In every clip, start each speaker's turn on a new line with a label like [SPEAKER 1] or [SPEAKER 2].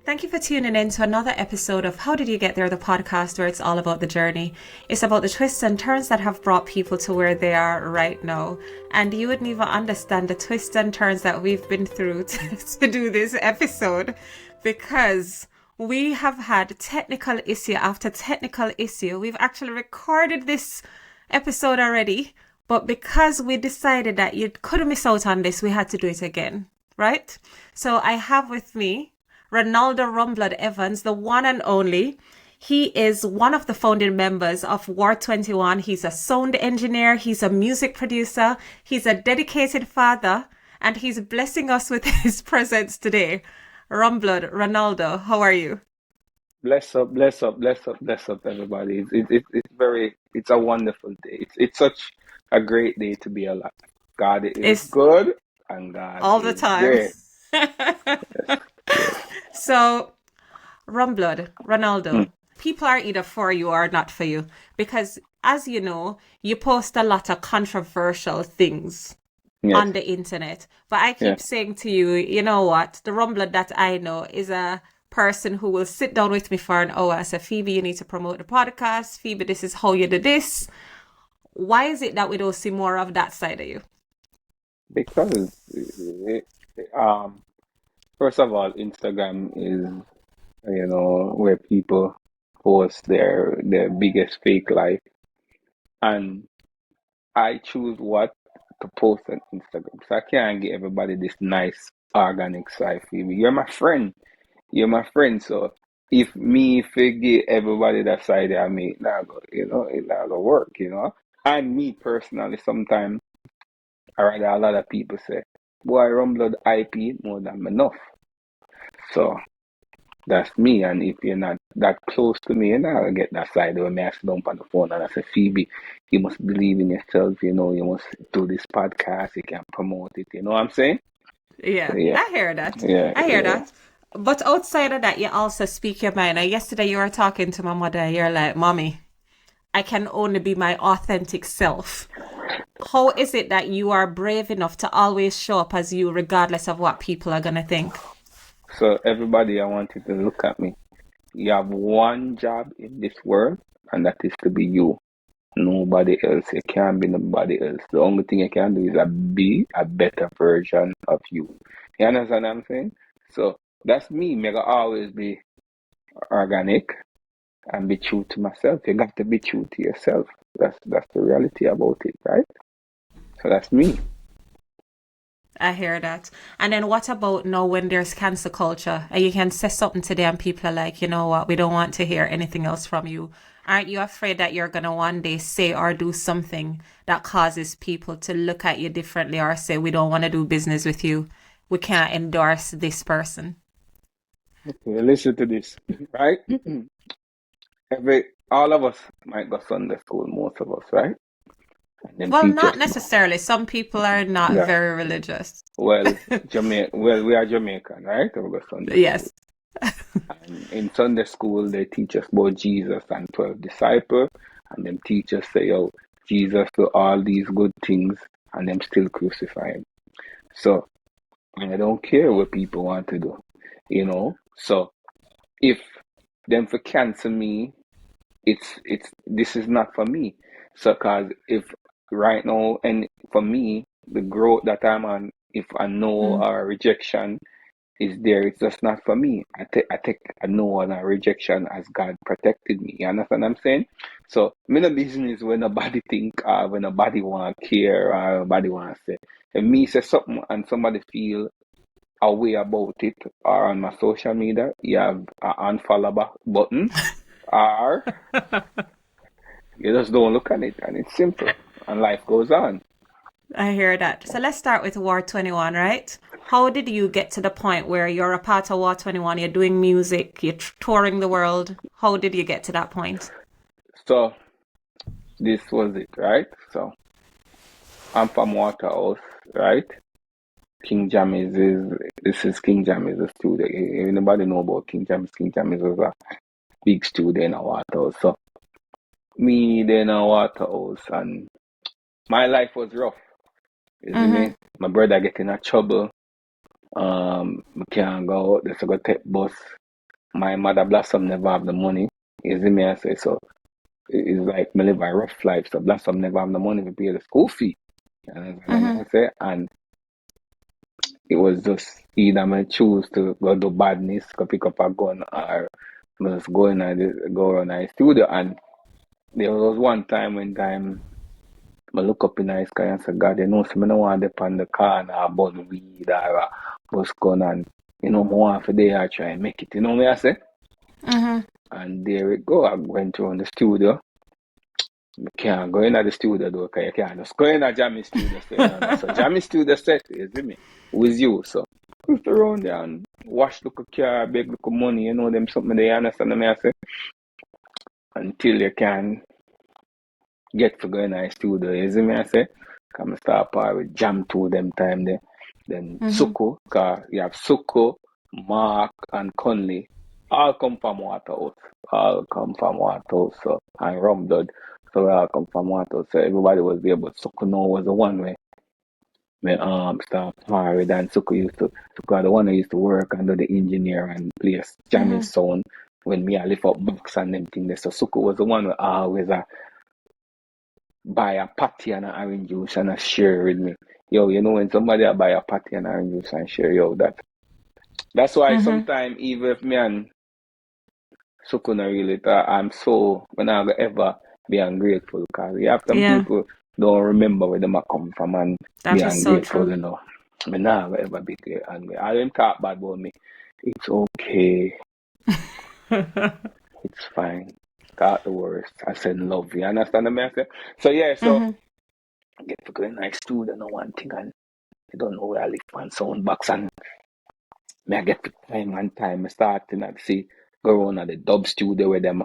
[SPEAKER 1] Thank you for tuning in to another episode of How Did You Get There, the podcast where it's all about the journey. It's about the twists and turns that have brought people to where they are right now. And you wouldn't even understand the twists and turns that we've been through to do this episode because we have had technical issue after technical issue. We've actually recorded this episode already, but because we decided that you couldn't miss out on this, we had to do it again, right? So I have with me Ranaldo Rumblood Evans, the one and only. He is one of the founding members of War21. He's a sound engineer. He's a music producer. He's a dedicated father. And he's blessing us with his presence today. Rumblood, Ranaldo, how are you?
[SPEAKER 2] Bless up, bless up, bless up, bless up, everybody. It's a wonderful day. It's such a great day to be alive. God is
[SPEAKER 1] It's
[SPEAKER 2] good and God
[SPEAKER 1] all the
[SPEAKER 2] is
[SPEAKER 1] time.
[SPEAKER 2] great. Yes, yes.
[SPEAKER 1] So, Rumblood, Ronaldo,
[SPEAKER 2] Mm,
[SPEAKER 1] people are either for you or not for you because, as you know, you post a lot of controversial things
[SPEAKER 2] yes,
[SPEAKER 1] on the internet. But I keep
[SPEAKER 2] yes.
[SPEAKER 1] saying to you, you know what? The Rumblood that I know is a person who will sit down with me for an hour and say, Phoebe, you need to promote the podcast. Phoebe, this is how you do this. Why is it that we don't see more of that side of you?
[SPEAKER 2] Because first of all, Instagram is where people post their biggest fake life, and I choose what to post on Instagram. So I can't get everybody this nice organic side. Phoebe. You're my friend. You're my friend, so if me forget everybody that side I mean, it not go work. And me personally, sometimes I rather a lot of people say, boy, Rumblood IP more than enough. So that's me, and if you're not that close to me, you're not gonna get that side where me I sit down on the phone and I say, Phoebe, you must believe in yourself, you must do this podcast, you can promote it, you know what I'm saying? So
[SPEAKER 1] Yeah,
[SPEAKER 2] yeah,
[SPEAKER 1] I hear that.
[SPEAKER 2] yeah,
[SPEAKER 1] I hear
[SPEAKER 2] yeah.
[SPEAKER 1] that. But outside of that, you also speak your mind. And yesterday you were talking to my mother, and you're like, Mommy, I can only be my authentic self. How is it that you are brave enough to always show up as you, regardless of what people are going to think?
[SPEAKER 2] So everybody, I want you to look at me. You have one job in this world, and that is to be you. Nobody else. You can't be nobody else. The only thing you can do is be a better version of you. You understand what I'm saying? So that's me. Mega always be organic and be true to myself. You got to be true to yourself. That's the reality about it, right? So that's me.
[SPEAKER 1] I hear that. And then what about now when there's cancel culture and you can say something today and people are like, you know what, we don't want to hear anything else from you. Aren't you afraid that you're going to one day say or do something that causes people to look at you differently or say, we don't want to do business with you. We can't endorse this person.
[SPEAKER 2] Okay, listen to this, right? All of us might go Sunday school, most of us, right? And them
[SPEAKER 1] Well, not
[SPEAKER 2] teachers,
[SPEAKER 1] necessarily. Some people are not
[SPEAKER 2] yeah.
[SPEAKER 1] very religious.
[SPEAKER 2] Well, we are Jamaican, right? We go Sunday school.
[SPEAKER 1] Yes.
[SPEAKER 2] And in Sunday school, they teach us about Jesus and 12 disciples, and them teachers say, oh, Jesus do all these good things, and them still crucify him. So, I don't care what people want to do. So, if them for cancel me, this is not for me. So, cause if right now, and for me, the growth that I'm on, if I know
[SPEAKER 1] Mm.
[SPEAKER 2] a rejection is there. It's just not for me. I take a no and a rejection as God protected me. You understand what I'm saying? So me no business when nobody think or when nobody want to care or nobody want to say. If me say something and somebody feel a way about it or on my social media, you have an unfollow back button or you just don't look at it and it's simple and life goes on.
[SPEAKER 1] I hear that. So let's start with War 21, right? How did you get to the point where you're a part of War 21, you're doing music, you're touring the world? How did you get to that point?
[SPEAKER 2] So this was it, right? So I'm from Waterhouse, right? King Jammy's this is King Jammy's studio. Anybody know about King Jammy's? King Jammy's was a big studio in a Waterhouse. So me then a Waterhouse and my life was rough. You see
[SPEAKER 1] Mm-hmm.
[SPEAKER 2] me? My brother get in a trouble. We can't go out, let's go take bus. my mother Blossom never have the money. You see me, I say, so it's like me live a rough life, so Blossom never have the money to pay the school fee. And I say, and it was just either me choose to go do badness, go pick up a gun, or just go around the studio. And there was one time when I look up in the sky and say, God, you know, so I don't want to dip on the corner or burn weed or bus gun and, you know, I want for there try and make it. You know what I say? And there we go. I went around the studio. You can't go in at the studio though, because you can't just go in at Jammy studio set. You know? So Jammy studio set, you see me, with you. So I just around there and wash look a car, beg look money, you know, them something they understand me I say. Until you can get to go in the studio, you see me I say. Come start part with Jam 2 them time there. Then Suko, because you have Suko, Mark and Conley. All come from Waterhouse. All come from Waterhouse, so and Rumblood. So we all come from Waterhouse. So everybody was there, but Suko now was the one where start parried and Suko the one who used to work and do the engineer and play jamming sound when me I lift up box and them things there. So Suko was the one who always buy a patty and an orange juice and a share with me. Yo, you know when somebody buy a patty and orange juice and share, yo, that's why sometimes even if me and Suko not really I'm so when I ever be ungrateful because you have some people don't remember where them come from and
[SPEAKER 1] that
[SPEAKER 2] be
[SPEAKER 1] is
[SPEAKER 2] ungrateful,
[SPEAKER 1] so
[SPEAKER 2] you know. Me never ever be angry. I them talk bad about me. It's okay. It's fine. Got the worst. I said love you. Understand me? I say? So yeah, so I get to go in nice studio and one thing and I don't know where I live on sound box and me I get to time and time I starting to see go around at the dub studio where them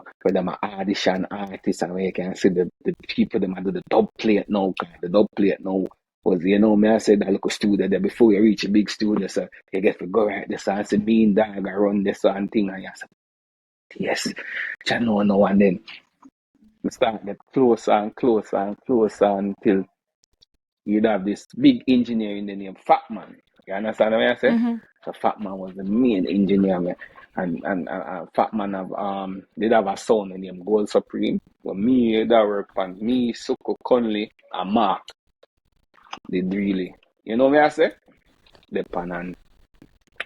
[SPEAKER 2] audition artists and where you can see the people them do the dub plate now. The dub plate now was, you know, me I said that local studio there before you reach a big studio, so you get to go right there and see Bean Dog around this and thing and you say, yes, you know, and then we start get closer and closer and closer until you'd have this big engineer in the name Fat Man. You understand what I say? So Fat Man was the main engineer, man. And Fat Man did have a son named Gold Supreme. But me that work on me, Suko Conley and Mark did really. You know what I say? The pan and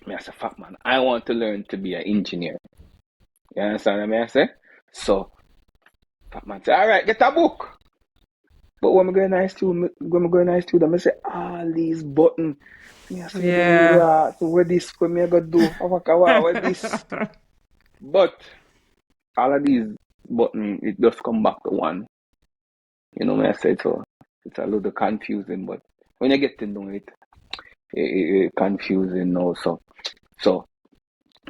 [SPEAKER 2] me I say, Fat Man, I want to learn to be an engineer. You understand what I say? So Fat Man said, alright, get a book. But when I go in the studio, I say, all these buttons. I say, so what this for me I gotta do? What this? But all of these buttons, it just come back to one. You know what I said? So it's a little confusing, but when you get to know it, it's confusing now. So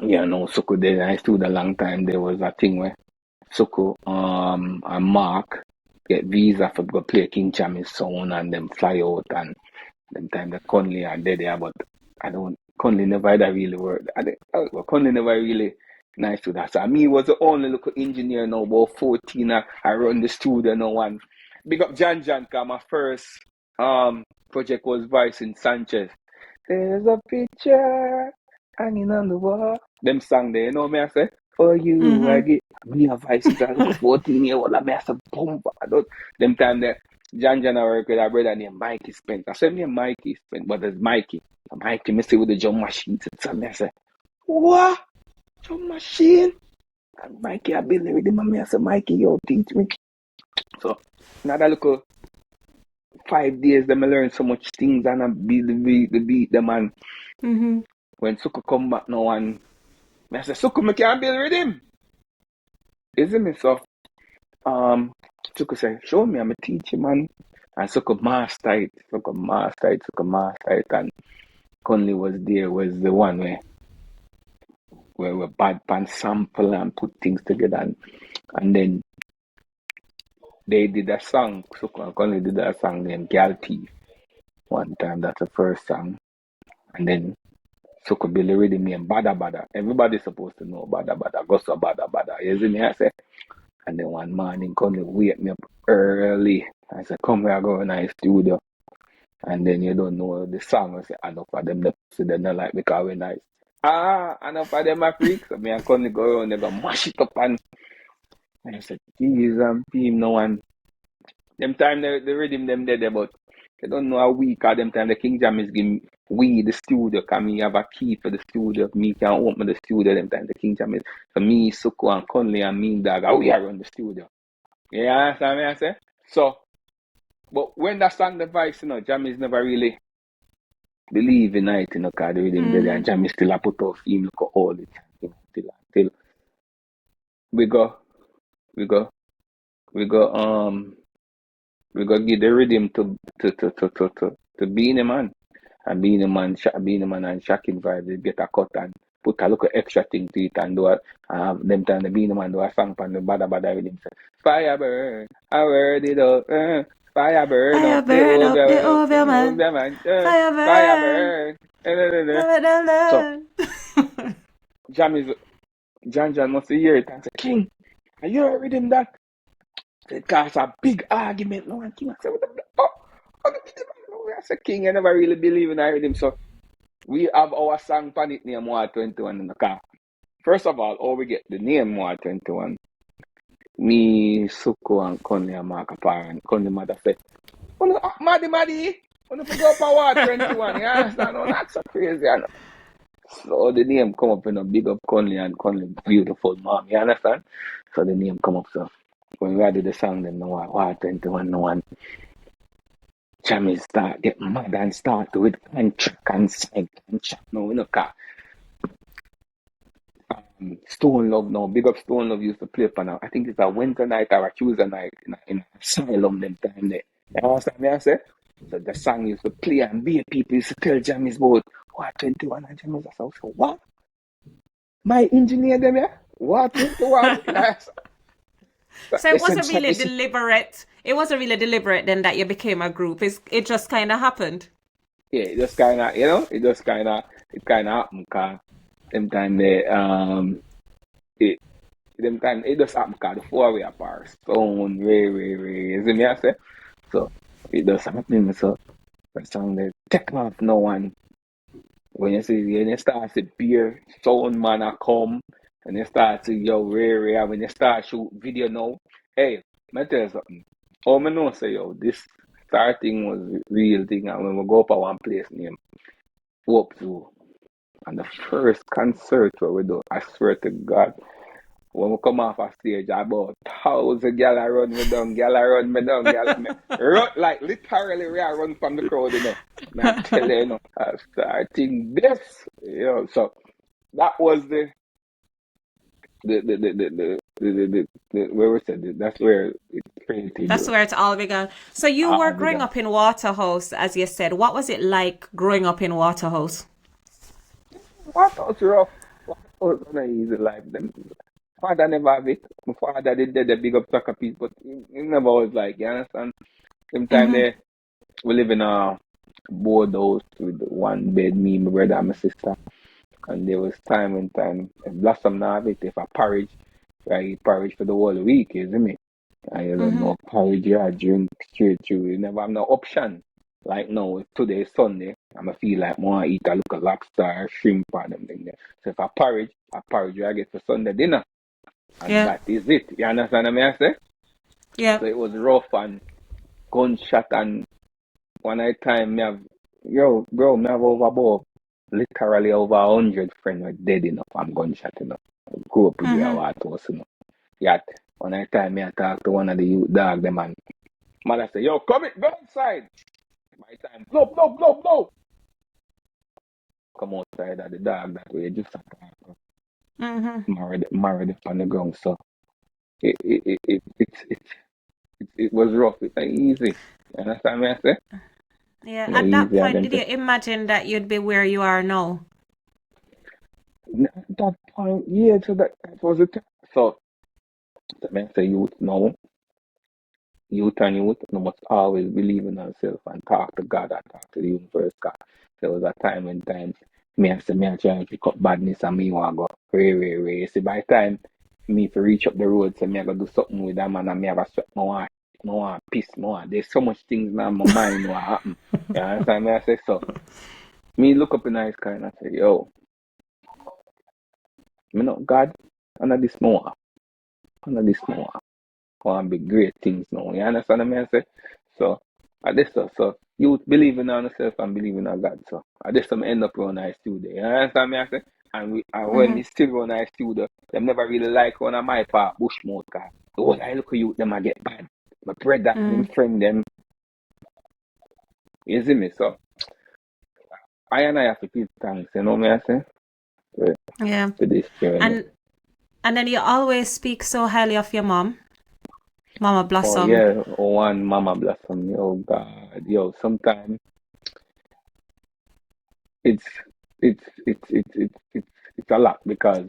[SPEAKER 2] yeah, no, Suko did. I stood a long time. There was a thing where Suko and Mark get visa for go play King Chammy's sound and them fly out and them time that Conley are dead there, but Conley never had a really work. Conley never really nice to that. So me was the only local engineer now, about 14 I run the studio now and big up Jan cause my first project was Vice in Sanchez. There's a picture hanging on the wall. Them song there, you know me I say? For you, I get me a Vice since I was 14-year-old. I me a bump. Them time there, Jan I work with a brother named Mikey Spence. I said me Mikey Spence, but there's Mikey. Mikey, me see with the drum machine. So me I say, what? Drum machine? And Mikey, I been there with him. And me I say, Mikey, yo, teach me. So, another little 5 days, them I learn so much things and I beat the beat them and when Suko come back now and I say, Suko, me can't build with him. Isn't it? So, Suko say, show me, I'm a teacher, man. And Suko master it. And Conley was the one where we bad pan sample and put things together. And then they did a song, Suko and Conley did a song named Gal Thief. One time, that's the first song. And then Suko Billy rhythm named Bada Bada. Everybody's supposed to know Bada Bada. Go so Bada Bada. You see me? I say. And then one morning, Conley wake me up early. I said, come here, go in the studio. And then you don't know the song. I say, I know for them, they don't like because we're nice. enough of them are freaks. So me and Connie go around, they go mash it up and I said, geez, team no one. Them time the rhythm them there, but they don't know a week or them time the King Jam is giving we the studio, can me have a key for the studio, me can open the studio them time the King Jam is for me, Suko and Conley and Mean Dog, we are on the studio. You understand me I say? So but when that song the vibes, Jam is never really believe in it, cause the rhythm there and Jam is still a put off him look all the time, till we go we go we give the rhythm to Beanie Man. And Beanie Man and Shocking Vibes, they get a cut and put a little extra thing to it and do it. Them time the Beanie Man do a song on the bada rhythm. Say, fire burn, I heard it up, fire burn up the over man, fire burn. So, John must hear it and say, King, are you heard him that? It caused a big argument. No one King I said, what the I said, King, I never really believe in him. So we have our song pan it name War 21 in the car. First of all, how we get the name War 21? Me, Suko, and Conley and Mark apart, and Conley mother said, Maddie, wanna go up a War 21, you understand? No, that's so crazy, you know. So the name come up in a big up Conley and Conley beautiful mom, you understand? So the name come up, so when we did the song, then no War 21, no one. Jammy start get mad and start with contract and side contract now, car. Stone Love now, big up Stone Love used to play for now. I think it's a Wednesday night or a Tuesday night in Asylum them time there. You understand me I say? So the song used to play and be people used to tell Jammy's about what 21 and Jammy's so what? My engineer them yeah? What 21? Yes.
[SPEAKER 1] So it wasn't really deliberate. It wasn't really deliberate then that you became a group. It just kind of happened.
[SPEAKER 2] Yeah, it just kind of, it kind of happened because them time they, it just happened because the 4-way apart, stone, very, you see me I say? So, it does happen, so, the song they take off no one. When you start to beer, sound man a come, and you start to, when you start shoot video now, hey, let me tell you something. Oh, I know say, this starting was real thing, and when we go up at one place named Hope Zoo, and the first concert where we do, I swear to God, when we come off a stage, about 1,000 gal run me down, run, like literally we are run from the crowd, And I tell you, I starting this, so that was the where we said that's where it created.
[SPEAKER 1] That's where it all began. So you were growing up in Waterhouse, as you said. What was it like growing up in Waterhouse?
[SPEAKER 2] Waterhouse rough. Waterhouse not easy life. Them father never have it. My father did the big up soccer piece, but he never was like, you understand? Sometimes we live in a board house with one bed, me, my brother, and my sister. And there was time when if Blossom now have it, if I porridge, right, porridge for the whole week, you see me? And you don't know porridge, you drink straight through. You never have no option. Like now, if today is Sunday, I'ma feel like more eat a look of lobster or shrimp or them thing there. So if I porridge I get for Sunday dinner. And that is it. You understand what I say?
[SPEAKER 1] Yeah.
[SPEAKER 2] So it was rough and gunshot and one night time me have me have literally over 100 friends were dead enough. I'm gunshot enough. Grew up with a Waterhouse, Yet one night time me I talk to one of the youth dog them and mother say, yo, come it, go inside. My time, no. Come outside of the dog that way just attack. Married on the ground. So it was rough. It ain't easy. You understand me I say?
[SPEAKER 1] Yeah. At that point, did you imagine that you'd be where you are now?
[SPEAKER 2] At that point, yeah, so that was it. So I say youth now. Youth must always believe in themselves and talk to God and talk to the universe. God. There was a time when me I try to pick up badness and me want to go way. See, by the time me to reach up the road, so me I go do something with that man and me have a sweat, I want peace, there's so much things now in my mind what happen. You understand me I say so? Me look up in the sky and I say, yo, Me not God, and this more. And this more. Going to be great things now. You understand what I say? So, I this so you believe in yourself and believe in God. So, I this some end up on our studio. You understand me? I say? And when we still run our studio, them never really like one of my part Bushmouth car. The whole I look at you, them I get bad. My brother and him friend them. You see me? So, I have to give thanks, you know what I say?
[SPEAKER 1] Yeah.
[SPEAKER 2] To this journey.
[SPEAKER 1] And then you always speak so highly of your mom, Mama
[SPEAKER 2] Oh
[SPEAKER 1] Blossom.
[SPEAKER 2] yeah, one Mama Blossom. Oh God, yo, sometimes it's it's a lot because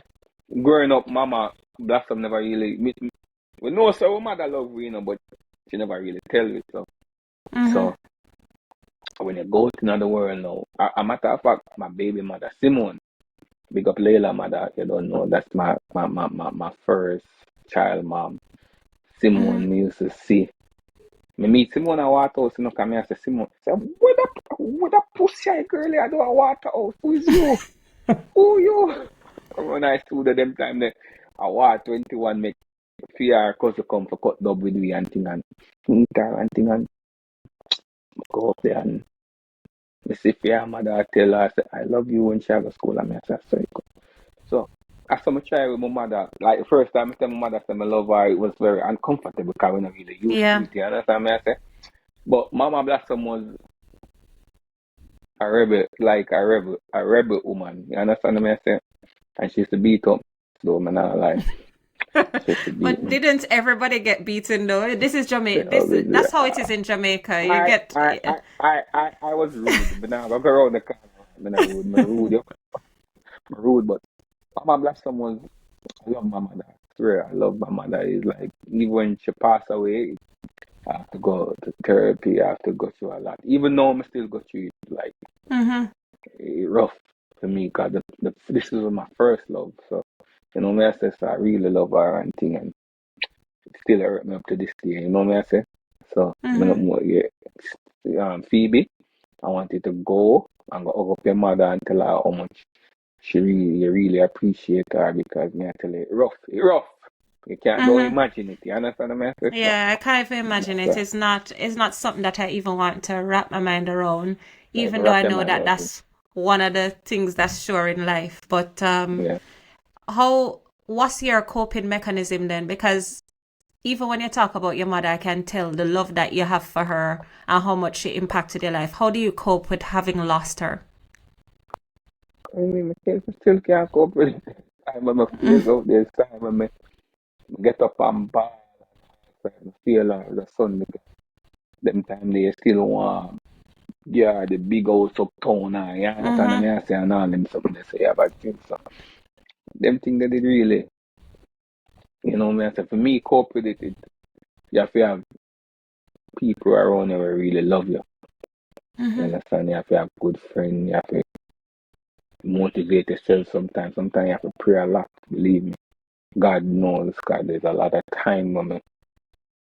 [SPEAKER 2] growing up, Mama Blossom never really. We know so our mother love we, but she never really tell it. So when you go to another world now, a matter of fact, my baby mother Simone, big up Layla mother. You don't know that's my first child mom. Simone me used to see. Me meet Simone at Waterhouse, you know, come here and say, Simone, say, what that pussy girl I do a Waterhouse? Who is you? Who you? When I stood at them time, I was 21, make fear cousin come for cut dub with me and thing and go up there and me see fear mother tell her, I say, I love you when she have a school and me I say, sorry. So after I try with my mother, like the first time I tell my mother I love her, it was very uncomfortable because we not really used to it, you understand me I say? But Mama Blossom was a rebel, like a rebel woman. You understand what I say? And she used to beat up. So I'm not lie. She used to beat
[SPEAKER 1] But
[SPEAKER 2] me.
[SPEAKER 1] didn't everybody get beaten though? This is Jamaica. That's how it is in Jamaica. You get.
[SPEAKER 2] I was rude, but now I go around the corner. I'm not rude. I'm rude, yo. I'm rude, but Mama Blossom was. I love my mother. I swear, I love my mother. It's like even when she passed away, I have to go to therapy. I have to go through a lot. Even though I still go through it, like rough for me because this was my first love. So, you know me I say, so I really love her and thing and it still hurt me up to this day, you know me I say. So, Phoebe, I wanted to go and go hug up your mother and tell her how much you really appreciate her because me I tell you, it rough. You can't don't imagine it, you understand me I say?
[SPEAKER 1] Yeah, I can't even imagine it.
[SPEAKER 2] So,
[SPEAKER 1] It's not something that I even want to wrap my mind around,
[SPEAKER 2] like,
[SPEAKER 1] even though
[SPEAKER 2] wrap
[SPEAKER 1] I
[SPEAKER 2] your
[SPEAKER 1] know
[SPEAKER 2] mind
[SPEAKER 1] that
[SPEAKER 2] around it.
[SPEAKER 1] that's one of the things that's sure in life. But
[SPEAKER 2] Yeah.
[SPEAKER 1] what's your coping mechanism then? Because even when you talk about your mother, I can tell the love that you have for her and how much she impacted your life. How do you cope with having lost her?
[SPEAKER 2] I mean, I still can't cope with it. I'm on my face out there, time when I get up and ball. I feel the sun because them time they still warm. Yeah, the big house uptown and you understand what I say and all them something they say about things. So them things that it really, you know me I say for me cope with it, you have to have people around you who really love you. You understand? You have to have good friends, you have to motivate yourself sometimes. Sometimes you have to pray a lot, believe me. God knows, God, there's a lot of time when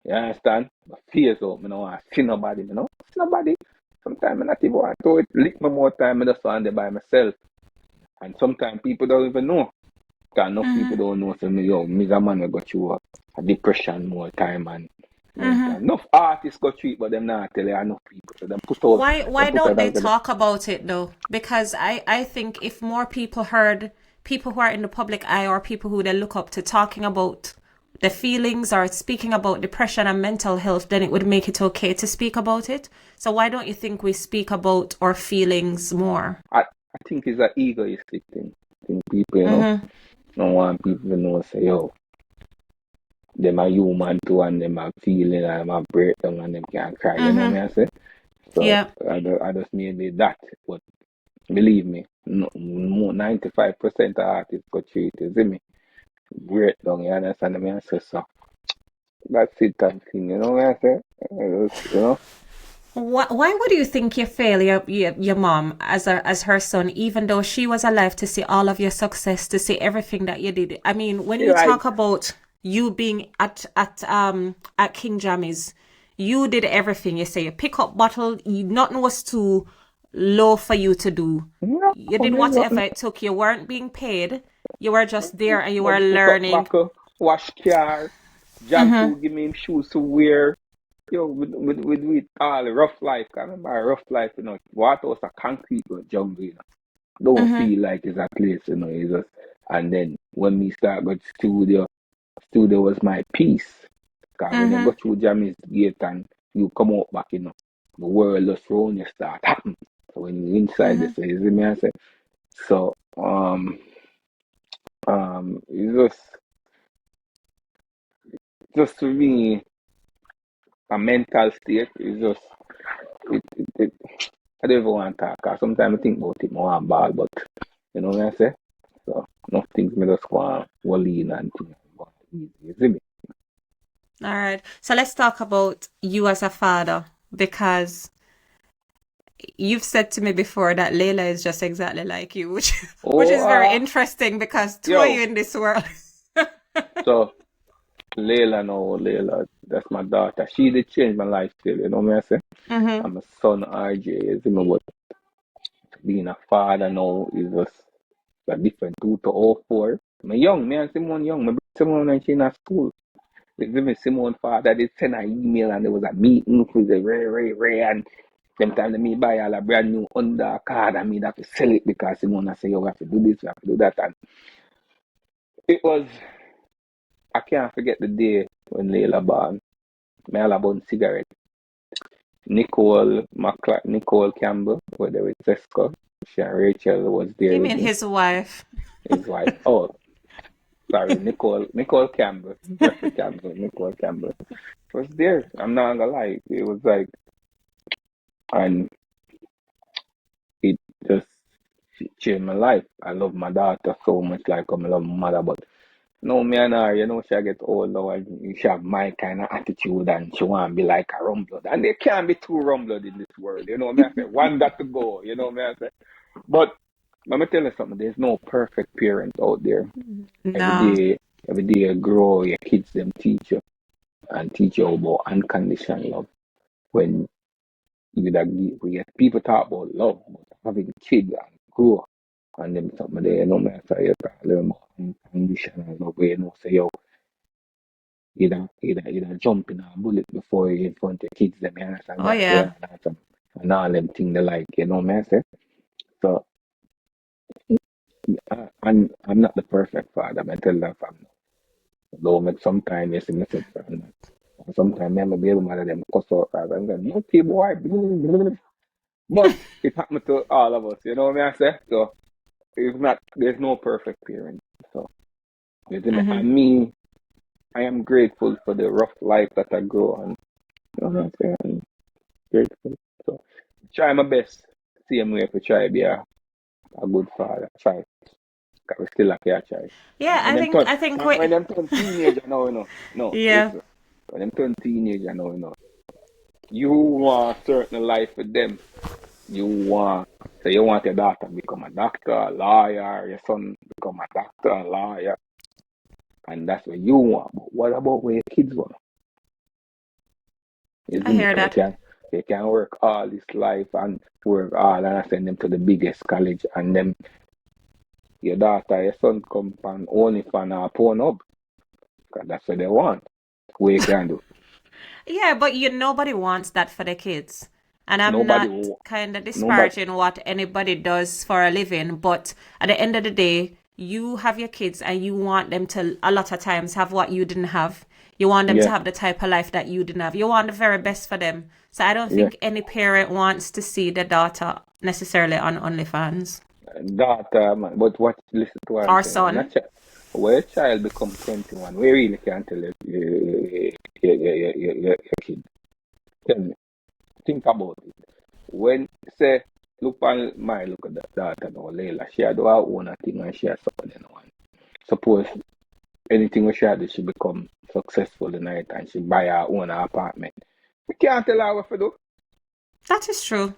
[SPEAKER 2] you understand? My fears out, I don't want to see nobody, you know? See nobody. Sometimes I not even want to it, lick me more time, I just want to by myself. And sometimes people don't even know. Because enough people don't know. So, me's a man who got through a depression more time and enough artists got through it, but them not tell you enough people. So them
[SPEAKER 1] Why
[SPEAKER 2] put
[SPEAKER 1] don't
[SPEAKER 2] out
[SPEAKER 1] they
[SPEAKER 2] as
[SPEAKER 1] talk about it though? Because I think if more people heard people who are in the public eye or people who they look up to talking about the feelings or speaking about depression and mental health, then it would make it okay to speak about it. So why don't you think we speak about our feelings more?
[SPEAKER 2] I think it's an egoistic thing. I think people, don't want people to know, say, them are human too and them are feeling and them are breakdown and them can't cry, you know what I say? So
[SPEAKER 1] Yeah.
[SPEAKER 2] I just maybe that, but believe me, 95% of artists go through it, you see me? Breakdown, you understand me? I say so. That's it type thing, you know what I say? You know?
[SPEAKER 1] Why would you think you fail your mom as her son, even though she was alive to see all of your success, to see everything that you did? I mean, when you
[SPEAKER 2] Like,
[SPEAKER 1] talk about you being at King Jammy's, you did everything. You say you pick up bottle, nothing was too low for you to do.
[SPEAKER 2] no,
[SPEAKER 1] You did
[SPEAKER 2] there's
[SPEAKER 1] whatever
[SPEAKER 2] nothing.
[SPEAKER 1] it took. You weren't being paid. You were just there and you were
[SPEAKER 2] But pick up
[SPEAKER 1] learning.
[SPEAKER 2] buckle, wash car, Jam
[SPEAKER 1] Mm-hmm.
[SPEAKER 2] to give me him shoes to wear. Yo, with all the rough life. I remember rough life, Waterhouse a concrete but jungle, Don't
[SPEAKER 1] Mm-hmm.
[SPEAKER 2] feel like it's a place, it's just, and then when me start going to studio was my peace. Because when you
[SPEAKER 1] Mm-hmm.
[SPEAKER 2] go through Jamie's gate and you come out back, the world just around you start happen. So when you inside
[SPEAKER 1] Mm-hmm.
[SPEAKER 2] this, you see me I say. So it's just to me a mental state is just it I don't even want to talk because sometimes I think about it more and ball, but you know what I say? So enough things me just want to lean and things. You see me?
[SPEAKER 1] All right. So let's talk about you as a father because you've said to me before that Layla is just exactly like you, which
[SPEAKER 2] Oh
[SPEAKER 1] is very interesting because two of
[SPEAKER 2] yo.
[SPEAKER 1] you in this world.
[SPEAKER 2] So Layla, that's my daughter. She did change my life still, you know what I say?
[SPEAKER 1] Mm-hmm.
[SPEAKER 2] I'm a son RJ, you see me, but being a father now is just a different 2 to 04. I'm young, me and Simone young. Me bring Simone when she in a school. Even Simone father did send an email and there was a meeting with the Ray and sometimes they me buy all a brand new undercard and me have to sell it because Simone say you have to do this, you have to do that, and it was I can't forget the day when Layla born. Me all about cigarette. Nicole Campbell, where they with Tesco. She and Rachel was there
[SPEAKER 1] You
[SPEAKER 2] with
[SPEAKER 1] mean
[SPEAKER 2] me,
[SPEAKER 1] his wife?
[SPEAKER 2] his wife. Oh, sorry, Nicole Campbell, Jeffrey Campbell, Nicole Campbell was there. I'm not gonna lie, it was like, and it just changed my life. I love my daughter so much, like I love my mother, but no, me and her, she get older and she have my kind of attitude and she want to be like a Rumblood. And there can't be two Rumblood in this world, you know what I say? One got to go, you know what I say? But let me tell you something, there's no perfect parent out there. Every
[SPEAKER 1] No.
[SPEAKER 2] day, every day you grow, your kids them teach you and teach you about unconditional love. When we get people talk about love, but having kids and grow and them something there, no matter you can learn about unconditional love, where say yo, either jump in a bullet before you in front of your kids, them you understand
[SPEAKER 1] Oh
[SPEAKER 2] me I say
[SPEAKER 1] yeah.
[SPEAKER 2] and all them thing they like, you know me I say. So I'm not the perfect father, I tell that from now. Though sometimes you see me sit and sometimes I be able to mother them cuss out rather than going, okay boy, but it happened to all of us, you know what I say? So it's not there's no perfect parent. So you see me,
[SPEAKER 1] Mm-hmm.
[SPEAKER 2] and me, I am grateful for the rough life that I grow on. You know what I'm saying? I'm grateful. So try my best. Same way to try to be a good father. Try. Cause we still like to try.
[SPEAKER 1] Yeah,
[SPEAKER 2] When them turn
[SPEAKER 1] I think
[SPEAKER 2] when them turn teenager now, No,
[SPEAKER 1] yeah.
[SPEAKER 2] listen. When them turn teenager now, you want a certain life for them. You want your daughter to become a doctor, a lawyer, your son become a doctor, a lawyer, and that's what you want. But what about what your kids want?
[SPEAKER 1] I
[SPEAKER 2] Isn't it?
[SPEAKER 1] hear that.
[SPEAKER 2] They can work all this life and work all and send them to the biggest college and then your daughter, your son come from only fan or Pornhub. Because that's what they want. What you can do.
[SPEAKER 1] Yeah, but nobody wants that for the kids. And I'm
[SPEAKER 2] Nobody
[SPEAKER 1] not
[SPEAKER 2] will
[SPEAKER 1] kind of
[SPEAKER 2] nobody
[SPEAKER 1] disparaging what anybody does for a living, but at the end of the day, you have your kids and you want them to, a lot of times, have what you didn't have. You want them to
[SPEAKER 2] yeah,
[SPEAKER 1] have the type of life that you didn't have. You want the very best for them. So I don't
[SPEAKER 2] yeah.
[SPEAKER 1] think any parent wants to see the daughter necessarily on OnlyFans
[SPEAKER 2] Daughter man. But what listen to what I'm
[SPEAKER 1] or
[SPEAKER 2] saying.
[SPEAKER 1] son.
[SPEAKER 2] When a child become 21, we really can't tell your kid. Tell me. Think about it. When say look at that daughter now, Layla. She had her own thing and she has something one. Suppose anything we she do, she become successful tonight and she buy her own apartment. We can't tell her what to do.
[SPEAKER 1] That is true.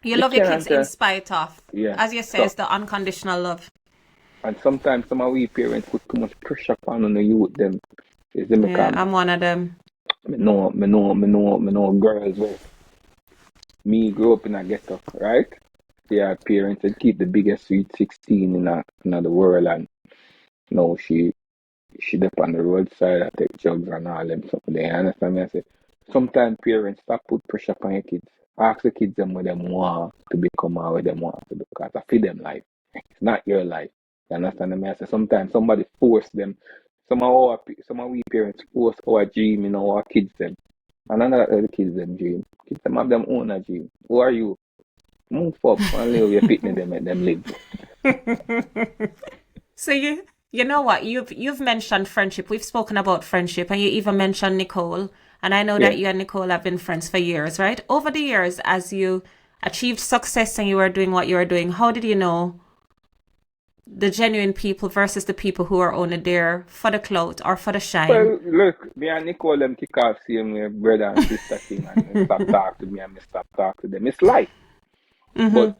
[SPEAKER 1] You
[SPEAKER 2] We
[SPEAKER 1] love your
[SPEAKER 2] can't
[SPEAKER 1] kids in
[SPEAKER 2] tell.
[SPEAKER 1] spite of,
[SPEAKER 2] Yeah.
[SPEAKER 1] as you say,
[SPEAKER 2] So
[SPEAKER 1] it's the unconditional love.
[SPEAKER 2] and sometimes some of we parents put too much pressure on the youth them. You see me
[SPEAKER 1] Yeah,
[SPEAKER 2] come.
[SPEAKER 1] I'm one of them.
[SPEAKER 2] Me know girls where me grew up in a ghetto, right? Their parents would keep the biggest sweet 16 in the world and No, she dip on the roadside and take drugs and all them stuff. They understand me? I say sometimes parents stop put pressure on your kids. Ask the kids them what them want to become or what them want to do because I feed them life. It's not your life. You understand me? I say sometimes somebody force them. Some of we parents force our dream in our kids them. And none of the kids them dream. Kids them have them own a dream. Who are you? Move up and live your fitness them and them live.
[SPEAKER 1] So you know what, you've mentioned friendship. We've spoken about friendship, and you even mentioned Nicole. And I know
[SPEAKER 2] Yeah.
[SPEAKER 1] that you and Nicole have been friends for years, right? Over the years, as you achieved success and you were doing what you were doing, how did you know the genuine people versus the people who are only there for the clout or for the shine?
[SPEAKER 2] Well, look, me and Nicole them kick off same way brother and sister thing and they stop talk to me and me stop talk to them. It's life.
[SPEAKER 1] Mm-hmm.
[SPEAKER 2] But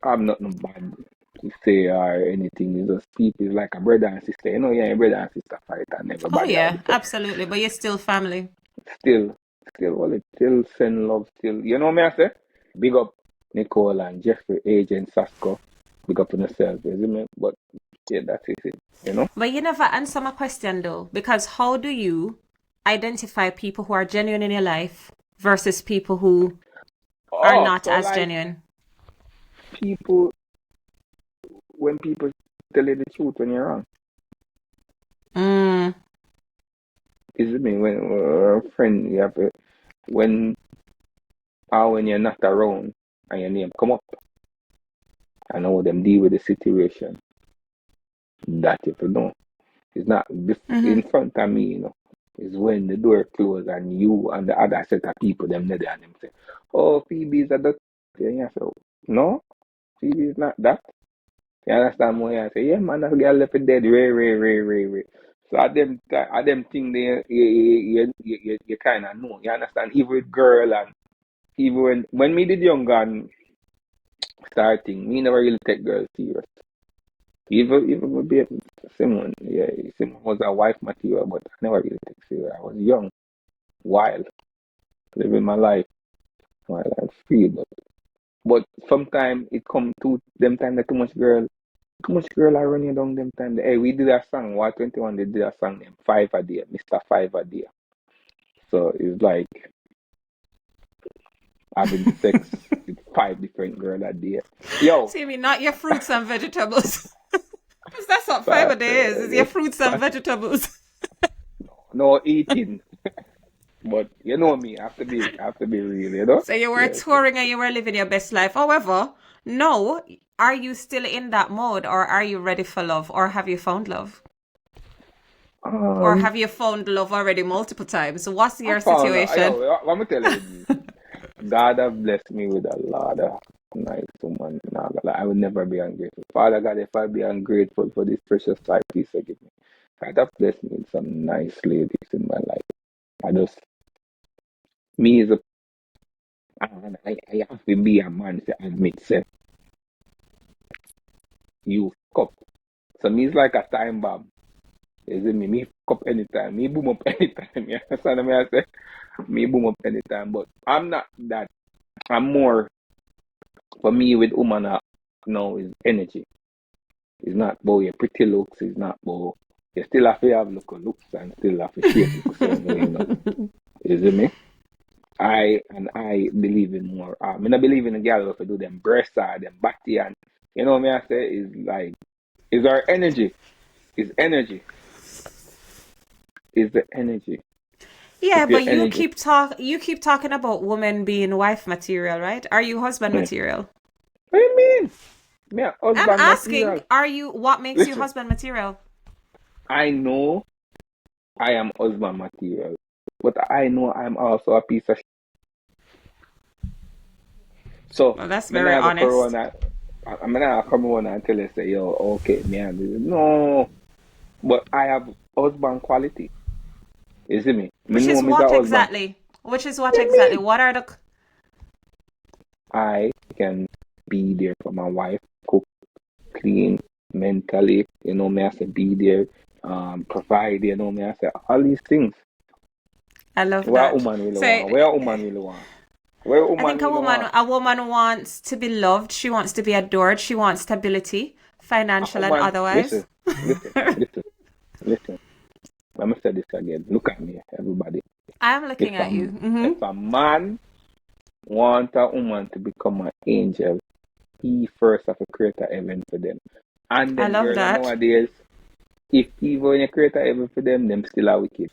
[SPEAKER 2] I'm not no bad to say or anything. It's just people it's like a brother and sister. You know, yeah, brother and sister fight and
[SPEAKER 1] Oh
[SPEAKER 2] everybody
[SPEAKER 1] yeah,
[SPEAKER 2] out there.
[SPEAKER 1] absolutely. But you're still family.
[SPEAKER 2] Still send love, still. You know me I say? Big up Nicole and Jeffrey, Agent Sasko. Big up on yourself, you see me? But yeah, that's it, you know?
[SPEAKER 1] But you never answer my question though, because how do you identify people who are genuine in your life versus people who are
[SPEAKER 2] Oh,
[SPEAKER 1] not
[SPEAKER 2] so
[SPEAKER 1] as
[SPEAKER 2] like
[SPEAKER 1] genuine?
[SPEAKER 2] people, when people tell you the truth when you're wrong.
[SPEAKER 1] Mm.
[SPEAKER 2] Is it me when a friend you have to, when when you're not around and your name come up and how them deal with the situation that you know. It's not
[SPEAKER 1] Mm-hmm.
[SPEAKER 2] in front of me, you know. It's when the door closed and you and the other set of people them there and them say, oh, Phoebe is a doctor. And you say, no, Phoebe is not that. You understand what I say? Yeah, man, that girl left it dead, Ray. So at them thing they you kind of know. You understand? Even with girl and even when me did younger and starting, me never really take girls serious. Even with be Simon, yeah, Simon was a wife material, but I never really take serious. I was young, wild, living my life while I'm free, but sometimes it come to them time that too much girl are running down them time. Hey, we did a song, Y21 they did a song named Five a Day, Mr. Five a Day. So it's like having sex with five different girls a day. Yo,
[SPEAKER 1] So you mean not your fruits and vegetables? Because that's what
[SPEAKER 2] but,
[SPEAKER 1] fiber day is your fruits and
[SPEAKER 2] but
[SPEAKER 1] vegetables.
[SPEAKER 2] no eating. But you know me, I have to be real, you know?
[SPEAKER 1] So you were
[SPEAKER 2] Yes.
[SPEAKER 1] touring and you were living your best life. However, no, are you still in that mode, or are you ready for love, or have you found love? Or
[SPEAKER 2] Um,
[SPEAKER 1] have you found love already multiple times? What's
[SPEAKER 2] I
[SPEAKER 1] your
[SPEAKER 2] found out,
[SPEAKER 1] situation?
[SPEAKER 2] yo, let me tell you, God have blessed me with a lot of nice woman. Nah, like, I would never be ungrateful. Father God, if I be ungrateful for this precious life, please forgive me. God have blessed me with some nice ladies in my life. I just, me as a, I have to be a man to admit, say, you fuck up. So me is like a time bomb. You see me? Me fuck up anytime. Me boom up anytime. You understand what I say? Me boom up anytime. But I'm not that. I'm more, for me with woman now is energy. It's not about your pretty looks. It's not about, you still have to have look of looks and still have to shape look same way, you know. You see me? I believe in more. I mean, I believe in a girl if I do them breasts or them body and, you know what I say? Is like, is our energy. Is energy. Is the energy.
[SPEAKER 1] Yeah,
[SPEAKER 2] If your
[SPEAKER 1] but
[SPEAKER 2] energy.
[SPEAKER 1] you keep talking about women being wife material, right? Are you husband
[SPEAKER 2] Hmm.
[SPEAKER 1] material?
[SPEAKER 2] What do you mean? Me a
[SPEAKER 1] I'm
[SPEAKER 2] husband
[SPEAKER 1] asking,
[SPEAKER 2] material.
[SPEAKER 1] are you what makes you
[SPEAKER 2] Listen,
[SPEAKER 1] husband material?
[SPEAKER 2] I know I am husband material, but I know I'm also a piece of shit. So,
[SPEAKER 1] Well, that's
[SPEAKER 2] me
[SPEAKER 1] very
[SPEAKER 2] not go
[SPEAKER 1] honest.
[SPEAKER 2] corona. I'm not come on and tell you say, yo, okay, me and this. No, but I have husband quality. You see me? Me
[SPEAKER 1] Which
[SPEAKER 2] know
[SPEAKER 1] is
[SPEAKER 2] me is a
[SPEAKER 1] what
[SPEAKER 2] husband.
[SPEAKER 1] exactly? Which is what
[SPEAKER 2] What you
[SPEAKER 1] exactly?
[SPEAKER 2] mean?
[SPEAKER 1] What are the
[SPEAKER 2] I can be there for my wife, cook, clean, mentally. You know me, I say be there, provide. You know me, I say all these things.
[SPEAKER 1] I love
[SPEAKER 2] Where a
[SPEAKER 1] that.
[SPEAKER 2] woman really
[SPEAKER 1] So
[SPEAKER 2] want? Where a woman really want? Where a
[SPEAKER 1] I
[SPEAKER 2] woman
[SPEAKER 1] think
[SPEAKER 2] really want?
[SPEAKER 1] a woman wants to be loved. She wants to be adored. She wants stability. financial and
[SPEAKER 2] Man,
[SPEAKER 1] otherwise.
[SPEAKER 2] listen, listen, listen, listen. Let me say this again. Look at me, everybody.
[SPEAKER 1] I am looking
[SPEAKER 2] If
[SPEAKER 1] at you.
[SPEAKER 2] if a man want a woman to become an angel, he first have to create a heaven for them. And
[SPEAKER 1] I
[SPEAKER 2] them
[SPEAKER 1] love
[SPEAKER 2] girls
[SPEAKER 1] that.
[SPEAKER 2] nowadays, if even when you create a heaven for them still are wicked.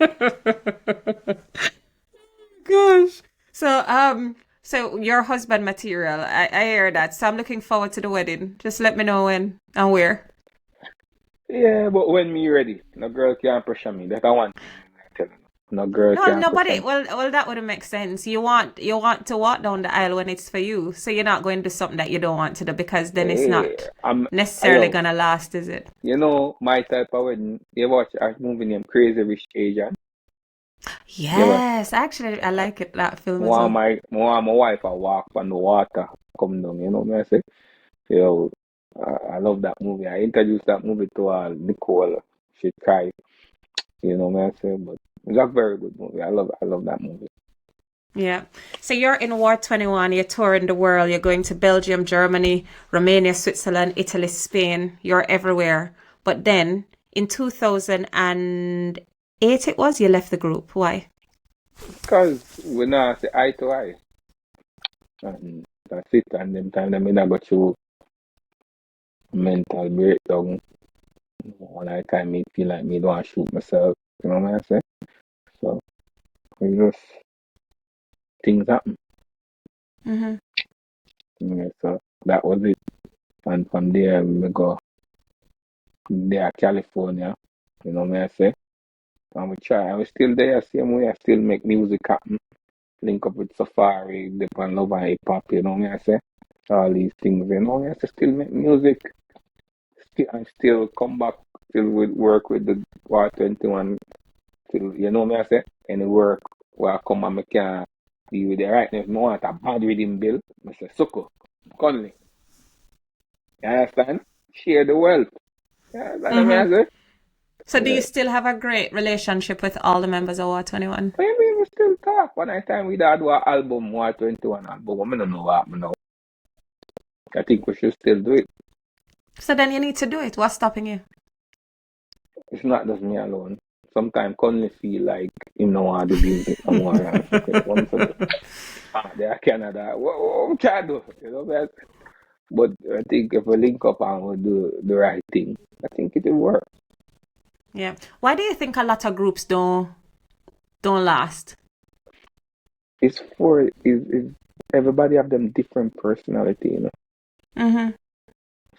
[SPEAKER 1] Gosh. So your husband material. I hear that. So I'm looking forward to the wedding. Just let me know when and where.
[SPEAKER 2] Yeah, but when me ready, no girl can pressure me. That's one thing I tell you. No girl
[SPEAKER 1] No,
[SPEAKER 2] can pressure
[SPEAKER 1] nobody.
[SPEAKER 2] me.
[SPEAKER 1] Well, that wouldn't make sense. You want to walk down the aisle when it's for you. So you're not going to do something that you don't want to do because then it's
[SPEAKER 2] Hey,
[SPEAKER 1] not
[SPEAKER 2] I
[SPEAKER 1] necessarily
[SPEAKER 2] yo,
[SPEAKER 1] gonna last, is it?
[SPEAKER 2] you know my type of wedding. You watch a movie named Crazy Rich Asian. You ever
[SPEAKER 1] Yes, actually, I like it that film as
[SPEAKER 2] want
[SPEAKER 1] well.
[SPEAKER 2] my wife I walk on the water come down. You know what I say? Yo, I love that movie. I introduced that movie to Nicole. She cried. You know what I say? But it's a very good movie. I love that movie.
[SPEAKER 1] Yeah. So you're in War 21, you're touring the world, you're going to Belgium, Germany, Romania, Switzerland, Italy, Spain, you're everywhere. But then in 2008 it was, you left the group. Why?
[SPEAKER 2] Because we not say eye to eye. And that's it. And them time I mean I go through mental breakdown. One I time me feel like me don't want to shoot myself. You know what I say? So we just things happen.
[SPEAKER 1] Mm-hmm.
[SPEAKER 2] Yeah, so that was it. And from there we go there California. You know what I say? And we try and we still there same way. I still make music happen. Link up with Safari, the pan love and hip hop, you know what I say? All these things, you know what I say? Still make music. Still come back, still with work with the War 21, still, you know what I say? Any work where I come and I can be with the right now. If I want a bad rhythm bill, I say, Suko, Conley. You understand? Share the wealth. You understand what I
[SPEAKER 1] Mm-hmm.
[SPEAKER 2] say?
[SPEAKER 1] So do you
[SPEAKER 2] Yeah.
[SPEAKER 1] still have a great relationship with all the members of War 21?
[SPEAKER 2] What you mean we still talk? One time we did our album, War 21 album, I don't know what happened now. I think we should still do it.
[SPEAKER 1] So then you need to do it. What's stopping you?
[SPEAKER 2] It's not just me alone. Sometimes Conley feel like him no want to do music no more. And okay, once again, there Canada, what we can do? You know that? But I think if we link up and we do the right thing, I think it will work.
[SPEAKER 1] Yeah. Why do you think a lot of groups don't last?
[SPEAKER 2] It's for is everybody have them different personality, you know.
[SPEAKER 1] Mm-hmm.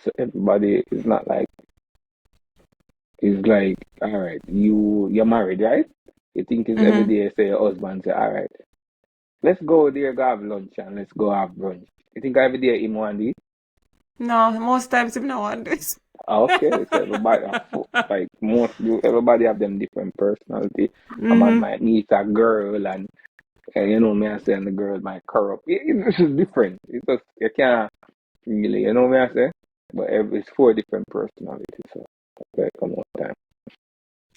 [SPEAKER 2] So everybody is not like it's like all right, you're married, right? You think it's every
[SPEAKER 1] Mm-hmm.
[SPEAKER 2] day say your husband say, all right, let's go there, go have lunch and let's go have brunch. You think every day him want this?
[SPEAKER 1] No, most times you don't want this.
[SPEAKER 2] Okay, so everybody like everybody have them different personality. A man
[SPEAKER 1] Mm-hmm.
[SPEAKER 2] might meet a girl and you know me I say and the girl might corrupt. It's just different. It's just you can't really you know me I say. But it's four different personalities, so that's like come one time.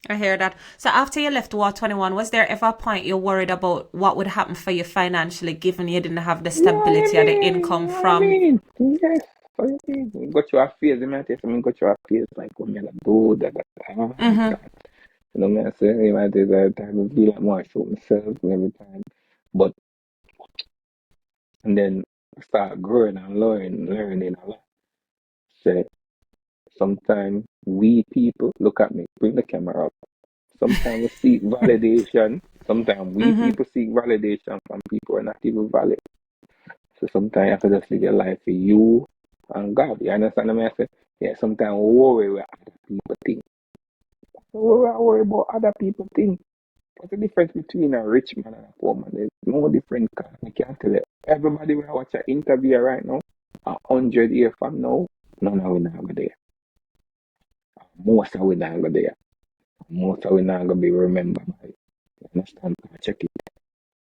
[SPEAKER 1] I hear that. So after you left War 21, was there ever a point you're worried about what would happen for you financially, given you didn't have the stability or the income
[SPEAKER 2] I
[SPEAKER 1] from?
[SPEAKER 2] mean, yes. What you mean? We got your phase, I mean, I mean, got your phase like when you're like, oh,
[SPEAKER 1] Mm-hmm.
[SPEAKER 2] you know, me I say, you might take that time to feel like more show myself and every time. But, and then I start growing and learning a lot. Say, sometimes we people, look at me, bring the camera up. Sometimes we seek validation. Sometimes we
[SPEAKER 1] Mm-hmm.
[SPEAKER 2] people seek validation from people who are not even valid. So sometimes you have to just live your life for you and God. You understand what I say? Yeah, sometimes we worry what other people think. We worry about other people think. What's the difference between a rich man and a poor man? There's no difference. I can't tell you. Everybody will watch an interview right now, 100 years from now, none of we not go there. Most of we not go there. Most of we not go be remembered by it. You understand? Check it.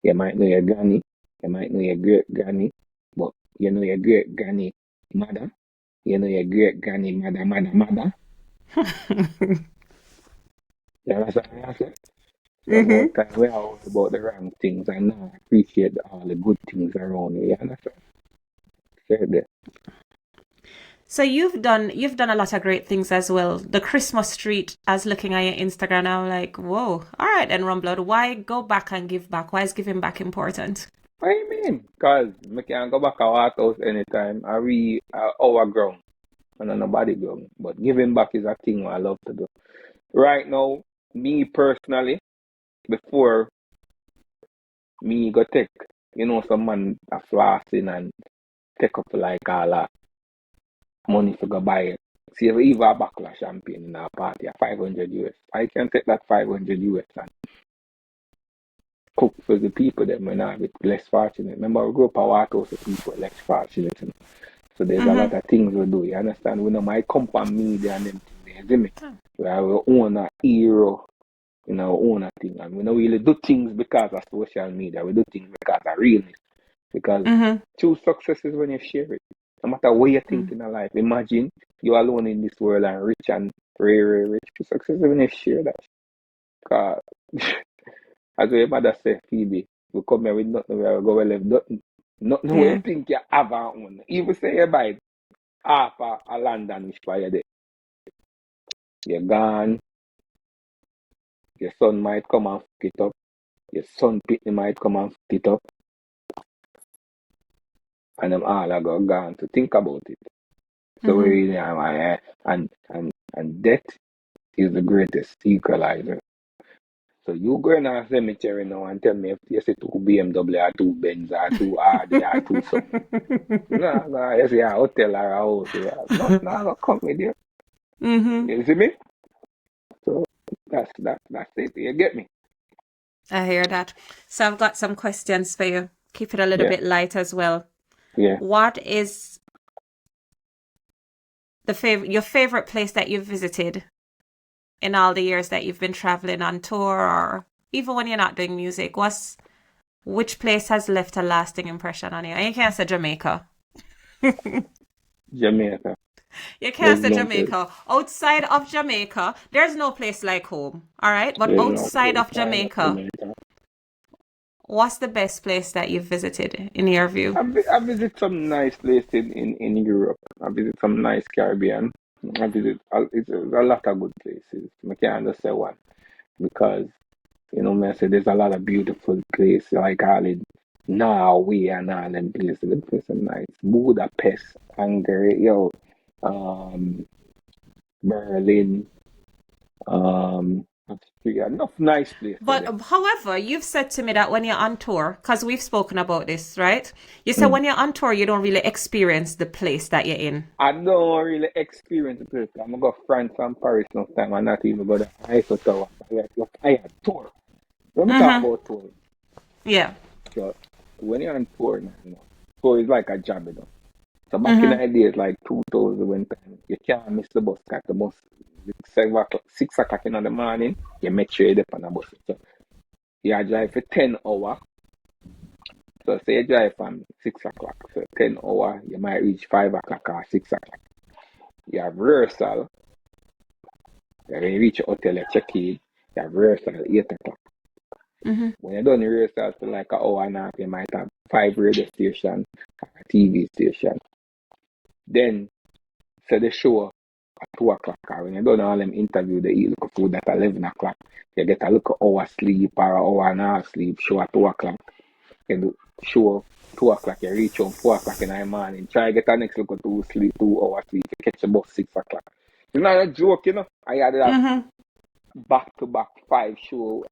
[SPEAKER 2] You might know your granny, you might know your great granny, but you know your great granny mother, you know your great granny mother. You understand what I say? So
[SPEAKER 1] Mm-hmm.
[SPEAKER 2] most time we are worried about the wrong things and not appreciate all the good things around you. You understand? Say that.
[SPEAKER 1] So you've done a lot of great things as well. The Christmas street, as looking at your Instagram, I'm like, whoa, all right then, Rumblood, why go back and give back? Why is giving back important?
[SPEAKER 2] What do you mean? Because I can go back to Waterhouse anytime. I we our ground and on nobody ground. But giving back is a thing I love to do. Right now, me personally, before me go take, some man a flossing and take up like all that money to go buy it. See, if even a bottle of champagne in our party at 500 US, I can take that 500 US and cook for the people that may not be less fortunate. Remember, we grew up a Waterhouse of people less fortunate. So there's a lot of things we do. You understand? We know my company media and them things, you see me? We have our own hero in our own thing. And we don't really do things because of social media. We do things because of realness. Because true success is when you share it. No matter what you think in life. Imagine you're alone in this world and rich and very, very rich. True success is when you share that. Because as your mother said, Phoebe, we come here with nothing, we go left nothing. Nothing where you think you have our own. Even say you buy half a land and which fire there. You're gone. Your son might come and fuck it up. Your son pitney might come and fuck it up. And them all are gone to think about it. So really, and death is the greatest equalizer. So you go in a cemetery now and tell me if you see 2 BMW or 2 Benz or 2 Audi or 2 something. No, you see a hotel or a house. No, gonna come with you. You see me? So that's it. You get me?
[SPEAKER 1] I hear that. So I've got some questions for you. Keep it a little bit light as well.
[SPEAKER 2] Yeah.
[SPEAKER 1] What is your favorite place that you've visited in all the years that you've been traveling on tour, or even when you're not doing music? Which place has left a lasting impression on you? And you can't say Jamaica.
[SPEAKER 2] Jamaica.
[SPEAKER 1] You can't say Jamaica. Outside of Jamaica, there's no place like home. All right? But
[SPEAKER 2] There's
[SPEAKER 1] outside
[SPEAKER 2] no
[SPEAKER 1] of Jamaica, what's the best place that you've visited in your view?
[SPEAKER 2] I visit some nice places in Europe. I visit some nice Caribbean. I visit it's a lot of good places. I can't just say one because I say there's a lot of beautiful places like all in Norway and all them places. The places are nice. Budapest, Hungary, Berlin, enough nice places.
[SPEAKER 1] But however, you've said to me that when you're on tour, because we've spoken about this, right? You said when you're on tour, you don't really experience the place that you're in.
[SPEAKER 2] I don't really experience the place. I'm going to go to France and Paris next time and not even go to Eiffel Tower. I had tour. Let me talk about tour.
[SPEAKER 1] Yeah.
[SPEAKER 2] So when you're on tour now, tour is like a job, So back in the days, like 2000 when time, you can't miss the bus. Cause the bus 6 o'clock in the morning, you make sure you're on the bus. So you drive for 10 hours. So say you drive from 6 o'clock, so 10 hours, you might reach 5 o'clock or 6 o'clock. You have rehearsal. When you reach your hotel, you check in, you have rehearsal at 8 o'clock. When you're done rehearsal for like an hour and a half, you might have 5 radio stations, a TV station. Then, so the show at 2 o'clock, or when you done all them interview, they eat look food at 11 o'clock. You get a look hour sleep or an hour and a half sleep, show at 2 o'clock. You do show 2 o'clock, you reach home 4 o'clock in the morning. Try to get a next look at 2 sleep, 2 hours sleep, you catch a bus 6 o'clock. It's not a joke, I had that back-to-back 5 show.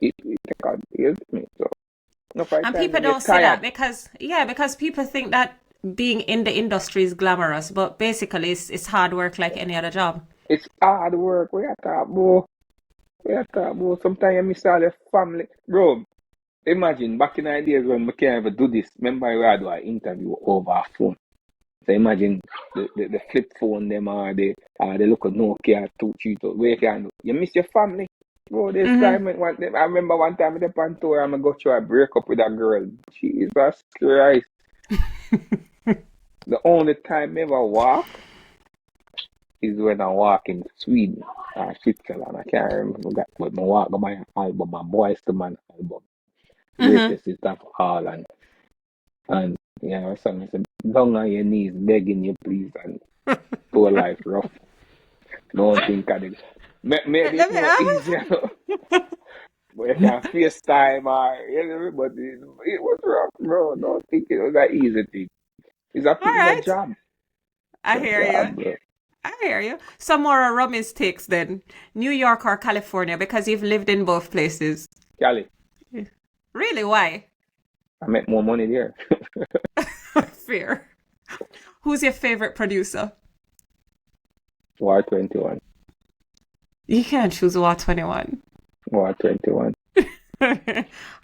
[SPEAKER 2] It take out years me. So,
[SPEAKER 1] and people don't say that because people think that being in the industry is glamorous, but basically it's hard work like any other job.
[SPEAKER 2] It's hard work. We have to talk about. Sometimes you miss all your family. Bro, imagine back in the days when we can't even do this. Remember we had an interview over a phone. So imagine the flip phone them or the look at Nokia 232. Where you miss your family. Bro, this time I remember one time with the on tour I'm go through a breakup with a girl. Jesus Christ. The only time I ever walk is when I walk in Sweden or Switzerland. I can't remember that, but I walk on my album, my Boys to Man album. Greatest is of all and my son said, down on your knees begging you please and Poor life, rough. No one think of it. Made it
[SPEAKER 1] Let me
[SPEAKER 2] more easier. But you can FaceTime or, you know, but it was rough, bro. Don't think it was an easy thing.
[SPEAKER 1] All
[SPEAKER 2] It's a
[SPEAKER 1] right.
[SPEAKER 2] job.
[SPEAKER 1] I
[SPEAKER 2] It's a
[SPEAKER 1] hear you.
[SPEAKER 2] job, bro.
[SPEAKER 1] I hear you. Some more rummies takes then. New York or California because you've lived in both places.
[SPEAKER 2] Cali,
[SPEAKER 1] Really? Why?
[SPEAKER 2] I make more money there.
[SPEAKER 1] Fair. Who's your favorite producer?
[SPEAKER 2] War 21.
[SPEAKER 1] You can't choose War 21.
[SPEAKER 2] War 21.
[SPEAKER 1] All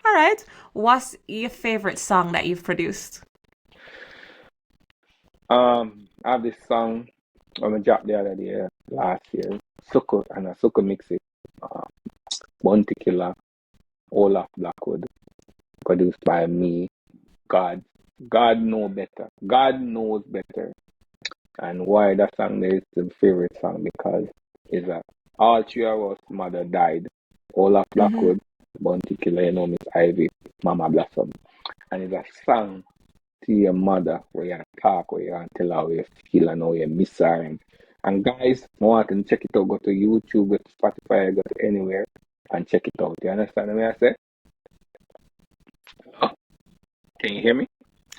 [SPEAKER 1] right. What's your favorite song that you've produced?
[SPEAKER 2] I have this song on a drop the other day, last year. Suko, and a Suko mix it. Uh, Bounty Killer, Olaf Blackwood, produced by me. God, God know better. God knows better. And why that song is the favorite song because it's a all three of us mother died. Olaf
[SPEAKER 1] Mm-hmm.
[SPEAKER 2] Blackwood, Bounty Killer, you know, Miss Ivy, Mama Blossom. And it's a song to your mother where you talk, where you tell her how you feel and how you miss her. And guys, want to check it out, go to YouTube, go to Spotify, go to anywhere and check it out. You understand what I say? Oh, can you hear me?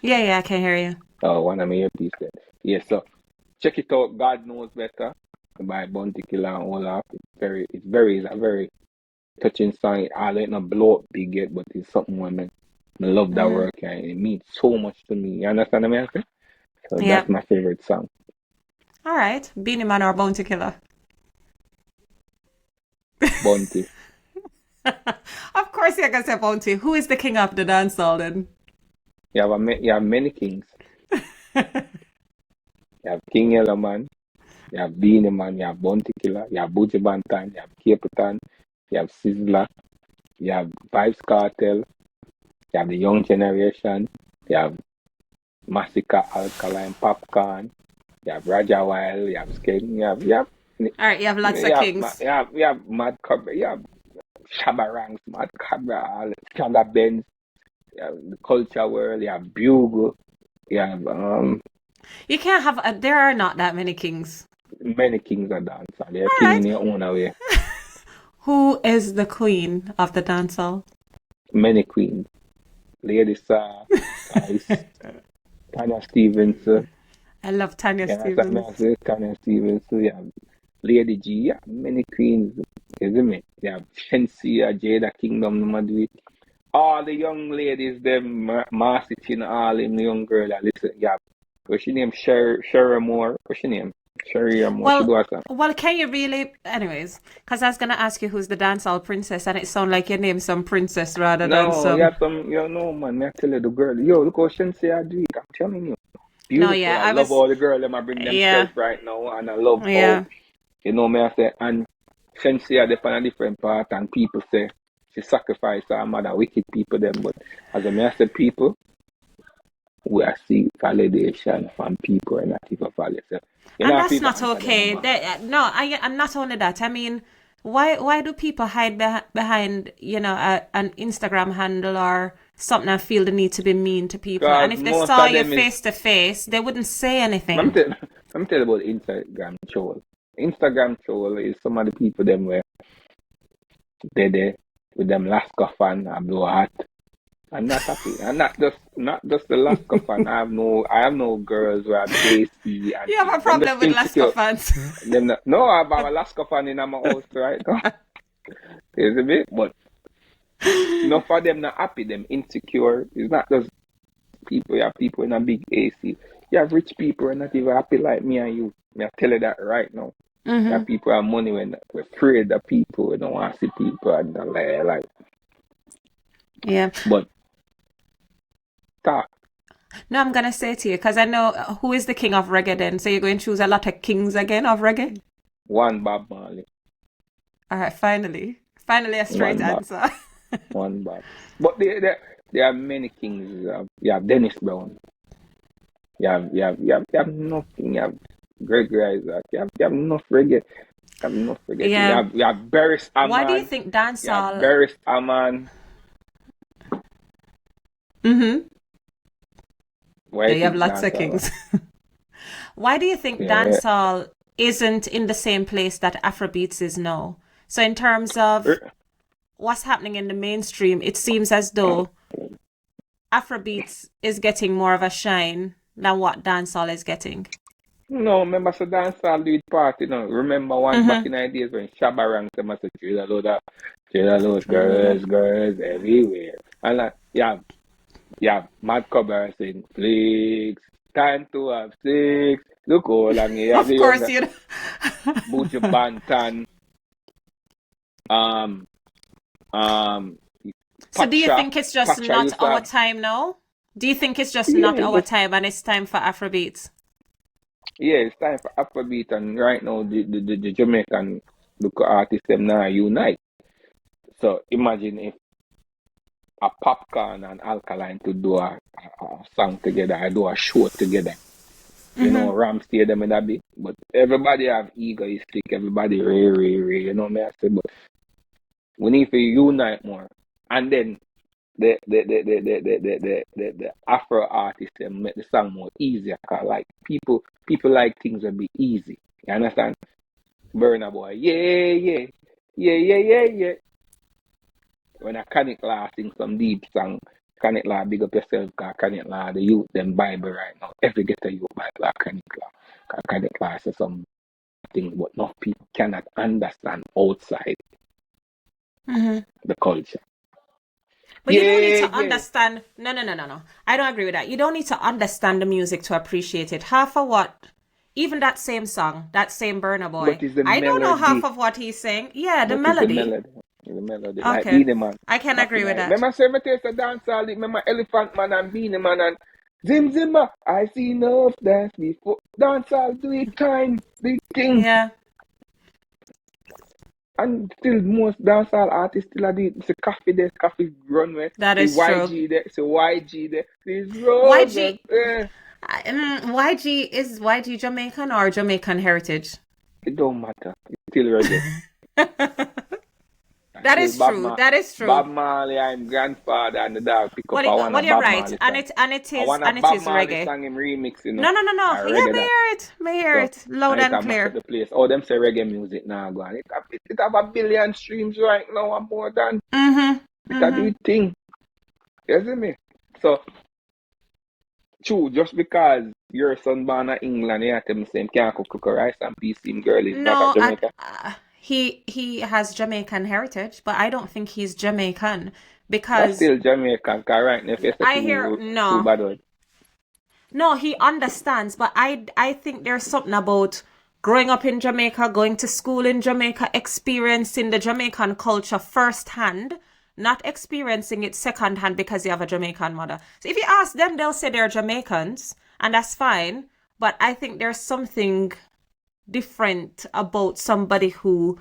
[SPEAKER 1] Yeah, I can hear you.
[SPEAKER 2] Oh, one of my earpiece there. Yes, so check it out. God Knows Better by Bounty Killer and Olaf. It's a very touching song. It ain't not blow up big yet, but it's something when I love that
[SPEAKER 1] Mm-hmm.
[SPEAKER 2] work and it means so much to me. You understand what I say? So
[SPEAKER 1] Yeah.
[SPEAKER 2] that's my favorite song.
[SPEAKER 1] All right. Beanie Man or Bounty Killer?
[SPEAKER 2] Bounty.
[SPEAKER 1] Of course you're gonna say Bounty. Who is the king of the dancehall then?
[SPEAKER 2] You have many kings. You have King Yellow Man, you have Beanie Man, you have Bounty Killer, you have Buju Banton, you have Capitan, you have Sizzler, you have Vibes Cartel, you have the Young Generation, you have Massacre, Alkaline, Popcorn, you have Raja Wild, you have Skin,
[SPEAKER 1] All right, you have lots of kings.
[SPEAKER 2] you have Mad Cobra, you have Shabba Ranks, Mad Cobra, Changa Benz, you have the Culture World, you have Bugle, you have
[SPEAKER 1] You can't have. There are not that many kings.
[SPEAKER 2] many kings of dance. They're
[SPEAKER 1] All
[SPEAKER 2] king
[SPEAKER 1] right.
[SPEAKER 2] in your own way.
[SPEAKER 1] Who is the queen of the dancehall?
[SPEAKER 2] Many queens. Lady Saw, Ice, Tanya Stevens,
[SPEAKER 1] I love Tanya
[SPEAKER 2] yeah, that's what
[SPEAKER 1] Stevens.
[SPEAKER 2] I say, Tanya Stevens, yeah, Lady G, yeah, many queens, isn't it? Yeah, Shensi, Jada Kingdom, Madrid. All the young ladies, them, Marcy Chin, all them young girl, listen, yeah. What's your name? Sherry Moore. What's your name? Sherry Moore. She do
[SPEAKER 1] Well,
[SPEAKER 2] a song.
[SPEAKER 1] well, can you really? Anyways, because I was gonna ask you who's the dancehall princess, and it sounded like you named some princess rather than
[SPEAKER 2] No,
[SPEAKER 1] some.
[SPEAKER 2] you know, man, I tell you the girl, yo, look how Shensi I do it. I'm telling you.
[SPEAKER 1] No,
[SPEAKER 2] Beautiful.
[SPEAKER 1] yeah,
[SPEAKER 2] I
[SPEAKER 1] I
[SPEAKER 2] love
[SPEAKER 1] was.
[SPEAKER 2] all the girls them I bring
[SPEAKER 1] Yeah,
[SPEAKER 2] themselves right now, and I love how
[SPEAKER 1] yeah.
[SPEAKER 2] you know me. I say, and since she are on a different part, and people say she sacrificed her mother, wicked people them. But as a me I say, people we are see validation from people and not even validate. So, you know,
[SPEAKER 1] And
[SPEAKER 2] if
[SPEAKER 1] that's
[SPEAKER 2] people
[SPEAKER 1] not
[SPEAKER 2] answer them,
[SPEAKER 1] okay.
[SPEAKER 2] man.
[SPEAKER 1] No, and not only that. I mean, why do people hide behind an Instagram handle or something and feel the need to be mean to people? And
[SPEAKER 2] Because
[SPEAKER 1] if they
[SPEAKER 2] most
[SPEAKER 1] saw
[SPEAKER 2] of
[SPEAKER 1] you
[SPEAKER 2] them is
[SPEAKER 1] face to face, they wouldn't say
[SPEAKER 2] I'm
[SPEAKER 1] anything.
[SPEAKER 2] tell I'm tell about Instagram troll. Instagram troll is some of the people them where they there with them Laska fan and blow hat. I'm not happy. I'm not just the Laska fan. I have no girls who are pasty and
[SPEAKER 1] You have a
[SPEAKER 2] them just
[SPEAKER 1] problem with Lasker
[SPEAKER 2] insecure.
[SPEAKER 1] fans.
[SPEAKER 2] Them not, no, I have a Laska fan in my house right now. Is a bit, but enough of them not happy. Them insecure. It's not just people. You have people in a big AC. You have rich people who are not even happy like me and you. I tell you that right now. You
[SPEAKER 1] Hmm.
[SPEAKER 2] have people who have money when we're afraid of people. We don't want to see people and like.
[SPEAKER 1] Yeah.
[SPEAKER 2] But talk.
[SPEAKER 1] No, I'm gonna say to you because I know who is the king of reggae. Then, so you're going to choose a lot of kings again of reggae.
[SPEAKER 2] One Bob Marley.
[SPEAKER 1] All right, finally a straight
[SPEAKER 2] One Bob.
[SPEAKER 1] answer.
[SPEAKER 2] One Bob. But there are many kings. You have Dennis Brown. You have nothing. You have Gregory Isaac. You have enough reggae. You have enough reggae king.
[SPEAKER 1] Yeah.
[SPEAKER 2] You have Beres
[SPEAKER 1] Why do you
[SPEAKER 2] Aman.
[SPEAKER 1] think
[SPEAKER 2] You have
[SPEAKER 1] dancehall?
[SPEAKER 2] Beres Aman.
[SPEAKER 1] Mm-hmm.
[SPEAKER 2] Why
[SPEAKER 1] Yeah,
[SPEAKER 2] you
[SPEAKER 1] you have
[SPEAKER 2] think
[SPEAKER 1] lots of
[SPEAKER 2] dancehall?
[SPEAKER 1] kings. Why do you think
[SPEAKER 2] Yeah.
[SPEAKER 1] dancehall isn't in the same place that Afrobeats is now? So in terms of what's happening in the mainstream, it seems as though Afrobeats is getting more of a shine than what dancehall is getting.
[SPEAKER 2] No, remember so dancehall do it party now. Remember one back
[SPEAKER 1] Mm-hmm.
[SPEAKER 2] in the days when Shabba rank them as a trailer load
[SPEAKER 1] True.
[SPEAKER 2] girls everywhere. And yeah, Mad Cobra saying flicks, time to have sex. Look how long you have
[SPEAKER 1] Of
[SPEAKER 2] the
[SPEAKER 1] course,
[SPEAKER 2] younger
[SPEAKER 1] you know.
[SPEAKER 2] Buju Banton, um, um,
[SPEAKER 1] So do you think it's just
[SPEAKER 2] Pacha
[SPEAKER 1] not
[SPEAKER 2] used to
[SPEAKER 1] our
[SPEAKER 2] have.
[SPEAKER 1] time now? Do you think it's just not
[SPEAKER 2] Yeah,
[SPEAKER 1] our time and it's time for Afrobeats?
[SPEAKER 2] yeah, it's time for Afrobeat, and right now the Jamaican look artists them now unite. So imagine if a popcorn and alkaline to do a song together, I do a show together. You
[SPEAKER 1] Mm-hmm.
[SPEAKER 2] know, Ram Stadium in a bit, but everybody have egoistic, everybody ray, you know me I say, but we need to unite more. And then the Afro artists them make the song more easier, cause like people like things will be easy. You understand? Burna Boy, yeah. When I Canic Law sing some deep song, Canic Law big up yourself, cause Canic Law the youth them Bible right now. Every get a youth Bible Canic Law. Cause Canic Law say some things what no people cannot understand outside
[SPEAKER 1] Mm-hmm.
[SPEAKER 2] the culture.
[SPEAKER 1] But you don't need
[SPEAKER 2] Yeah,
[SPEAKER 1] to
[SPEAKER 2] yeah.
[SPEAKER 1] understand. No. I don't agree with that. You don't need to understand the music to appreciate it. Half of what, even that same song, that same Burna Boy,
[SPEAKER 2] But it's the
[SPEAKER 1] I don't know half
[SPEAKER 2] melody.
[SPEAKER 1] of what he's saying. Yeah, the
[SPEAKER 2] But it's the
[SPEAKER 1] melody.
[SPEAKER 2] melody. The melody. Like
[SPEAKER 1] Okay,
[SPEAKER 2] Beanie Man.
[SPEAKER 1] I can
[SPEAKER 2] Back
[SPEAKER 1] agree
[SPEAKER 2] in
[SPEAKER 1] with
[SPEAKER 2] the
[SPEAKER 1] that.
[SPEAKER 2] remember say me taste the dance all remember Elephant Man and Beanie Man and Zim Zimmer. I see enough dance before dance all do it time. Big thing.
[SPEAKER 1] Yeah,
[SPEAKER 2] And still most dancehall artists still are the it's coffee there, coffee runway,
[SPEAKER 1] that
[SPEAKER 2] the
[SPEAKER 1] is true.
[SPEAKER 2] YG there, so YG there, these roses,
[SPEAKER 1] YG, is YG Jamaican or Jamaican heritage?
[SPEAKER 2] it don't matter. It's still reggae. And
[SPEAKER 1] That
[SPEAKER 2] still
[SPEAKER 1] is true. That is
[SPEAKER 2] Bob
[SPEAKER 1] true.
[SPEAKER 2] Marley, I'm grandfather and the dog pick up
[SPEAKER 1] Well,
[SPEAKER 2] I want a
[SPEAKER 1] well, you're
[SPEAKER 2] Bob
[SPEAKER 1] right,
[SPEAKER 2] Marley
[SPEAKER 1] and
[SPEAKER 2] song.
[SPEAKER 1] it
[SPEAKER 2] I
[SPEAKER 1] is
[SPEAKER 2] want a Bob Marley
[SPEAKER 1] reggae.
[SPEAKER 2] song him remix, you know.
[SPEAKER 1] No.
[SPEAKER 2] I
[SPEAKER 1] Yeah,
[SPEAKER 2] reggae
[SPEAKER 1] may
[SPEAKER 2] that.
[SPEAKER 1] hear it. May hear
[SPEAKER 2] So
[SPEAKER 1] it loud
[SPEAKER 2] and it
[SPEAKER 1] and
[SPEAKER 2] a mash up
[SPEAKER 1] clear.
[SPEAKER 2] the place. Oh, them say reggae music now go on. It have a billion streams right now and more than
[SPEAKER 1] Mm-hmm.
[SPEAKER 2] it a do
[SPEAKER 1] Mm-hmm.
[SPEAKER 2] it thing. You see me? So true, just because your son born in England, you have to say him can't cook rice and peace him girl is not a
[SPEAKER 1] No,
[SPEAKER 2] Jamaica.
[SPEAKER 1] he has Jamaican heritage, but I don't think he's Jamaican
[SPEAKER 2] That's
[SPEAKER 1] because
[SPEAKER 2] still Jamaican, cause right now if you say
[SPEAKER 1] I hear
[SPEAKER 2] too
[SPEAKER 1] no.
[SPEAKER 2] bad word.
[SPEAKER 1] No, he understands, but I think there's something about growing up in Jamaica, going to school in Jamaica, experiencing the Jamaican culture firsthand, not experiencing it secondhand because you have a Jamaican mother. So if you ask them, they'll say they're Jamaicans, and that's fine. But I think there's something different about somebody who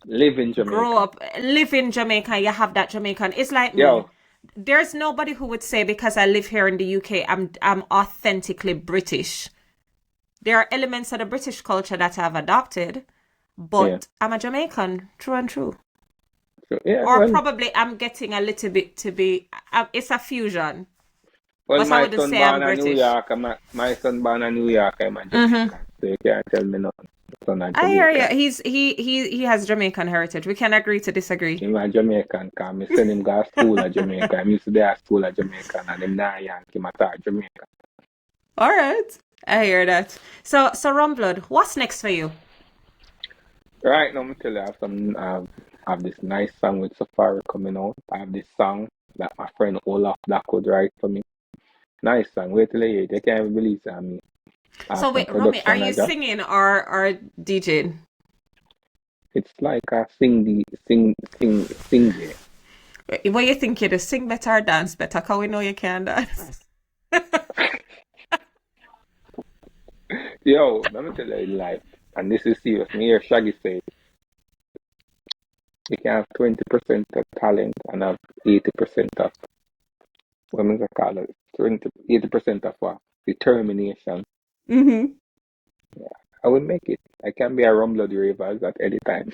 [SPEAKER 2] Live in
[SPEAKER 1] grow
[SPEAKER 2] Jamaica.
[SPEAKER 1] up, live in Jamaica, you have that Jamaican. It's like me.
[SPEAKER 2] Yo,
[SPEAKER 1] There's nobody who would say because I live here in the UK, I'm authentically British. There are elements of the British culture that I've adopted,
[SPEAKER 2] yeah.
[SPEAKER 1] but I'm a Jamaican, true and true.
[SPEAKER 2] So, yeah,
[SPEAKER 1] Or probably I'm getting a little bit to be. It's a fusion,
[SPEAKER 2] well,
[SPEAKER 1] but I
[SPEAKER 2] my
[SPEAKER 1] wouldn't
[SPEAKER 2] son
[SPEAKER 1] say I'm
[SPEAKER 2] born in New
[SPEAKER 1] British.
[SPEAKER 2] York, and my son born in New York, I'm a
[SPEAKER 1] Mm-hmm.
[SPEAKER 2] Jamaican. So you can't tell me nothing. Son of
[SPEAKER 1] I hear you.
[SPEAKER 2] Jamaican.
[SPEAKER 1] He has Jamaican heritage. We can agree to disagree.
[SPEAKER 2] Him a Jamaican, cause me send him go to school at Jamaica. I used to be at school at Jamaica, and him not Yankee, him a talk Jamaica.
[SPEAKER 1] All right, I hear that. So Rumblood, what's next for you?
[SPEAKER 2] Right now, I'm tell you, I have this nice song with Safari coming out. I have this song that my friend Olaf Blackwood write for me. Nice song. Wait till you hear it. You can't even believe it. I mean, I have
[SPEAKER 1] So
[SPEAKER 2] some
[SPEAKER 1] wait, Romy, are
[SPEAKER 2] production
[SPEAKER 1] you
[SPEAKER 2] as well.
[SPEAKER 1] singing or DJing?
[SPEAKER 2] It's like a sing there.
[SPEAKER 1] What you think you do? Sing better or dance better? Cause we know you can dance.
[SPEAKER 2] Yo, let me tell you life. And this is serious. Me hear Shaggy say you can have 20% of talent and have 80% of what am I call it? 80% of what? Determination.
[SPEAKER 1] Mm-hmm.
[SPEAKER 2] I will make it. I can be a Rumblood Ravers at any time.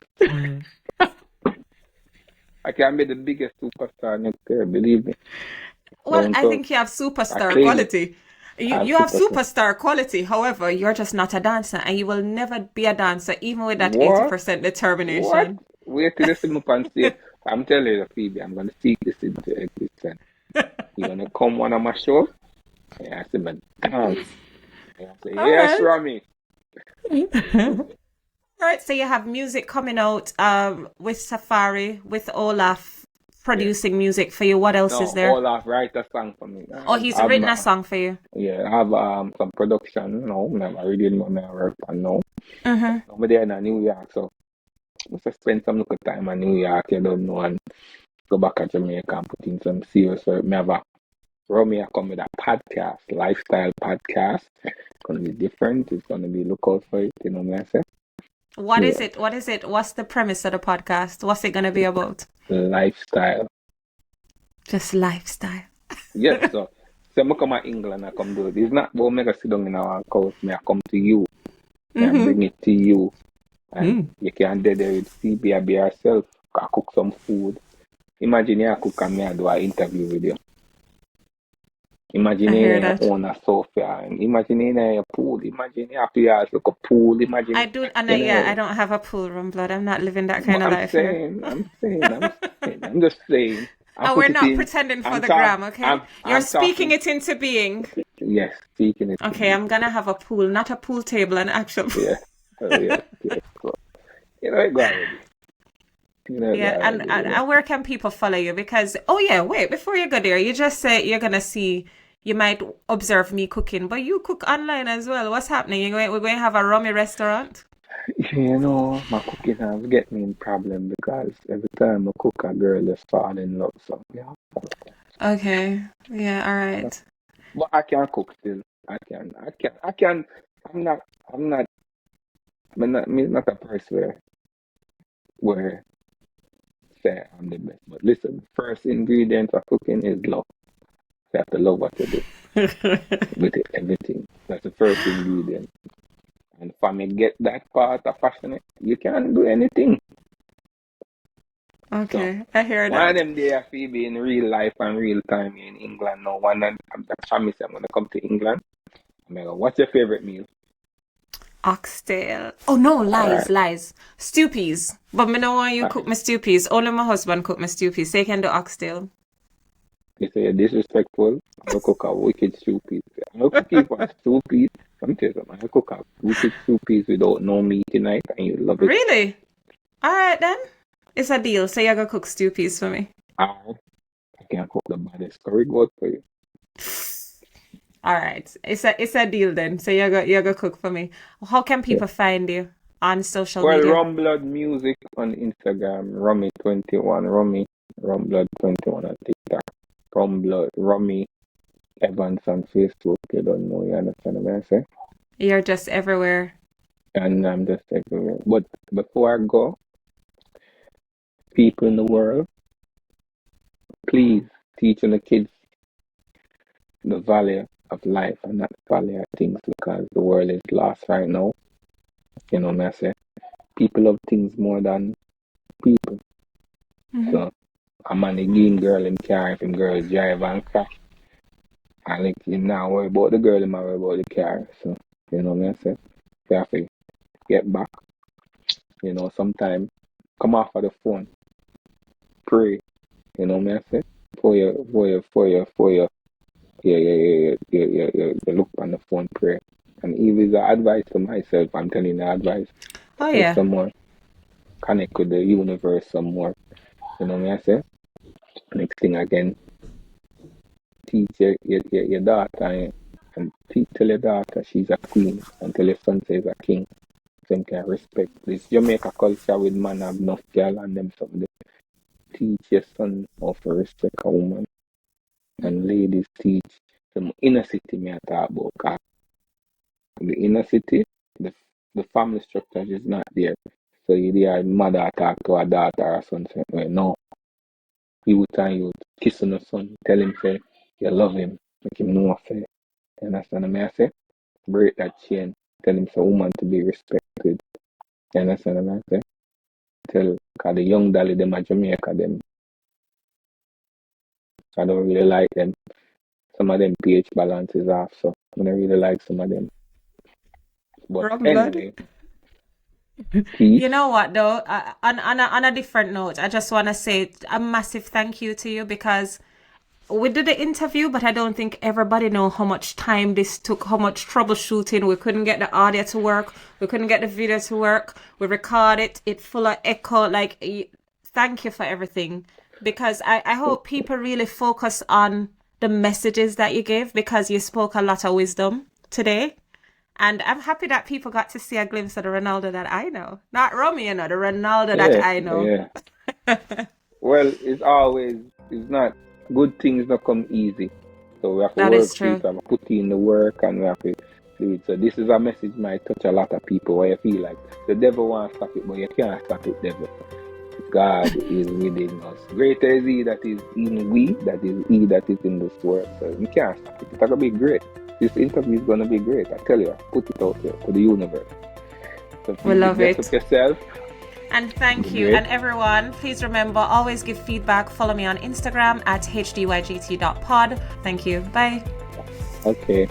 [SPEAKER 2] I can be the biggest superstar next year, believe me.
[SPEAKER 1] Well,
[SPEAKER 2] Don't
[SPEAKER 1] I
[SPEAKER 2] trust.
[SPEAKER 1] think you have
[SPEAKER 2] I
[SPEAKER 1] superstar
[SPEAKER 2] claim it.
[SPEAKER 1] quality.
[SPEAKER 2] I'm
[SPEAKER 1] You have
[SPEAKER 2] super.
[SPEAKER 1] superstar quality. However, you're just not a dancer, and you will never be a dancer, even with that
[SPEAKER 2] What?
[SPEAKER 1] 80%
[SPEAKER 2] What?
[SPEAKER 1] determination.
[SPEAKER 2] Wait till you see me on stage. I'm telling you, Phoebe, I'm gonna see this into existence. You're gonna come one of my shows, and I say, man, dance. And I say,
[SPEAKER 1] All
[SPEAKER 2] yes,
[SPEAKER 1] right.
[SPEAKER 2] Rami.
[SPEAKER 1] All right. So you have music coming out with Safari, with Olaf
[SPEAKER 2] Yeah.
[SPEAKER 1] producing music for you. What else is
[SPEAKER 2] No,
[SPEAKER 1] there?
[SPEAKER 2] Olaf write a song for me.
[SPEAKER 1] Oh, he's written a song for you.
[SPEAKER 2] I have some production, I'm already in my work and now.
[SPEAKER 1] Mm-hmm.
[SPEAKER 2] I'm there in New York, so I just spend some little time in New York, you don't know, and go back to Jamaica and put in some serious work. Me have a Romy I come with a podcast, lifestyle podcast. It's gonna be different. It's gonna be look out for it, you know what I say?
[SPEAKER 1] What is
[SPEAKER 2] Yeah,
[SPEAKER 1] it? What is it? What's the premise of the podcast? What's it going to be about?
[SPEAKER 2] lifestyle.
[SPEAKER 1] Just lifestyle.
[SPEAKER 2] Yes, so I come to England, I come do it. It's not about me to sit down in our couch, me I come to you and
[SPEAKER 1] Mm-hmm.
[SPEAKER 2] bring it to you. And
[SPEAKER 1] Mm.
[SPEAKER 2] you can do there with CB be yourself, I cook some food. Imagine you cook and me I do an interview with you. Imagine
[SPEAKER 1] I hear
[SPEAKER 2] you
[SPEAKER 1] that.
[SPEAKER 2] own a sofa and imagine you in a pool. Imagine you have to have like a pool. Imagine
[SPEAKER 1] I do, and
[SPEAKER 2] you
[SPEAKER 1] yeah, I
[SPEAKER 2] know.
[SPEAKER 1] don't have a pool room, blood. I'm not living that kind
[SPEAKER 2] But
[SPEAKER 1] of life here.
[SPEAKER 2] I'm just saying. I
[SPEAKER 1] And we're
[SPEAKER 2] put it
[SPEAKER 1] not
[SPEAKER 2] in.
[SPEAKER 1] pretending for
[SPEAKER 2] I'm
[SPEAKER 1] the
[SPEAKER 2] talk.
[SPEAKER 1] gram, okay? You're
[SPEAKER 2] I'm
[SPEAKER 1] speaking
[SPEAKER 2] talking.
[SPEAKER 1] it into being.
[SPEAKER 2] Yes, speaking it to
[SPEAKER 1] Okay,
[SPEAKER 2] me.
[SPEAKER 1] I'm gonna have a pool, not a pool table, an actual pool.
[SPEAKER 2] Yeah. Oh yes, yes. So, it go already. It go
[SPEAKER 1] Yeah,
[SPEAKER 2] already.
[SPEAKER 1] and where can people follow you? Because, oh yeah, wait, before you go there, you just say you're gonna see, you might observe me cooking, but you cook online as well. What's happening? We're going to have a rummy restaurant?
[SPEAKER 2] My cooking has get me in problem because every time I cook, a girl just fall in love. So yeah.
[SPEAKER 1] Okay, yeah, all right.
[SPEAKER 2] But I can cook still. I can. I'm not. I'm not. I'm not a person where say I'm the best. But listen, first ingredient for cooking is love. You have to love what you do with it, everything. That's the first ingredient. And if I may get that part of passionate, you can do anything. So
[SPEAKER 1] Okay, I hear
[SPEAKER 2] one of
[SPEAKER 1] that.
[SPEAKER 2] them there Phoebe in real life and real time in England now. One of I promise I'm gonna come to England. I'm gonna go, what's your favorite meal?
[SPEAKER 1] Oxtail. Oh no,
[SPEAKER 2] All right.
[SPEAKER 1] lies. Stew peas. But me no want you
[SPEAKER 2] All right.
[SPEAKER 1] cook my stew peas. Only my husband cook my stew peas. So you can do oxtail.
[SPEAKER 2] You say you're disrespectful. I'm gonna cook a wicked stew piece. I'm gonna cook you for a stew piece. I'm telling you, I'm gonna cook a wicked stew piece without no meat tonight, and you love it.
[SPEAKER 1] Really? All right then. It's a deal. So you're gonna cook stew peas for me.
[SPEAKER 2] Or I can cook the baddest curry goat for you.
[SPEAKER 1] All right. It's a deal then. So you're gonna cook for me. How can
[SPEAKER 2] Yeah.
[SPEAKER 1] people find you on social
[SPEAKER 2] Well,
[SPEAKER 1] media?
[SPEAKER 2] Rumblood Music on Instagram, Rumblood21 on TikTok, Rummy Evans on Facebook. You don't know, you understand what I say?
[SPEAKER 1] You're just everywhere.
[SPEAKER 2] And I'm just everywhere. But before I go, people in the world, please teach the kids the value of life and not the value of things because the world is lost right now. You know what I say? People love things more than people.
[SPEAKER 1] Hmm.
[SPEAKER 2] So a man again girl in car if him girl drive and crash. And like him now worry about the girl, him a worry about the car. So you know what I say? You have to get back. Sometime come off of the phone, pray. You know what I say? For your you look on the phone, pray. And if it's advice to myself, I'm telling you advice.
[SPEAKER 1] Oh
[SPEAKER 2] Pray
[SPEAKER 1] yeah.
[SPEAKER 2] some more. Connect with the universe some more. You know what I say? Next thing again, teach your daughter and tell your daughter she's a queen and tell your son says a king. Some can respect this Jamaica culture with man have enough girl and them some they teach your son how to respect a woman and ladies teach some inner city me I talk about 'cause in the inner city the family structure is not there. So you hear mother talk to her daughter or something. Well, no, youth and youth kissing the son, tell him say you love him, make him know say. You understand what I say? Break that chain. Tell him say woman to be respected. You understand what I say? Cause the young dolly them at Jamaica them. I don't really like them. Some of them pH balance is off, so And I really like some of them. But
[SPEAKER 1] Rumblood.
[SPEAKER 2] anyway, peace.
[SPEAKER 1] You know what though? On a different note, I just want to say a massive thank you to you because we did the interview, but I don't think everybody know how much time this took, how much troubleshooting. We couldn't get the audio to work. We couldn't get the video to work. We recorded it full of echo. Like, thank you for everything. Because I hope people really focus on the messages that you gave because you spoke a lot of wisdom today. And I'm happy that people got to see a glimpse of the Ronaldo that I know. Not Romeo, the Ronaldo that I know.
[SPEAKER 2] Yeah. Well, it's not, good things not come easy. So we have to
[SPEAKER 1] That
[SPEAKER 2] work
[SPEAKER 1] is
[SPEAKER 2] through it,
[SPEAKER 1] true.
[SPEAKER 2] and put in the work, and we have to do it. So this is a message might touch a lot of people where you feel like the devil wants to stop it, but you can't stop it, devil. God is within us. Greater is he that is in we, that is he that is in this world. So we can't stop it. It's going to be great. This interview is going to be great. I tell you, put it out there to the universe. So
[SPEAKER 1] We love it.
[SPEAKER 2] Up yourself.
[SPEAKER 1] And thank you. And everyone, please remember, always give feedback. Follow me on Instagram at hdYGT.pod. Thank you. Bye.
[SPEAKER 2] Okay.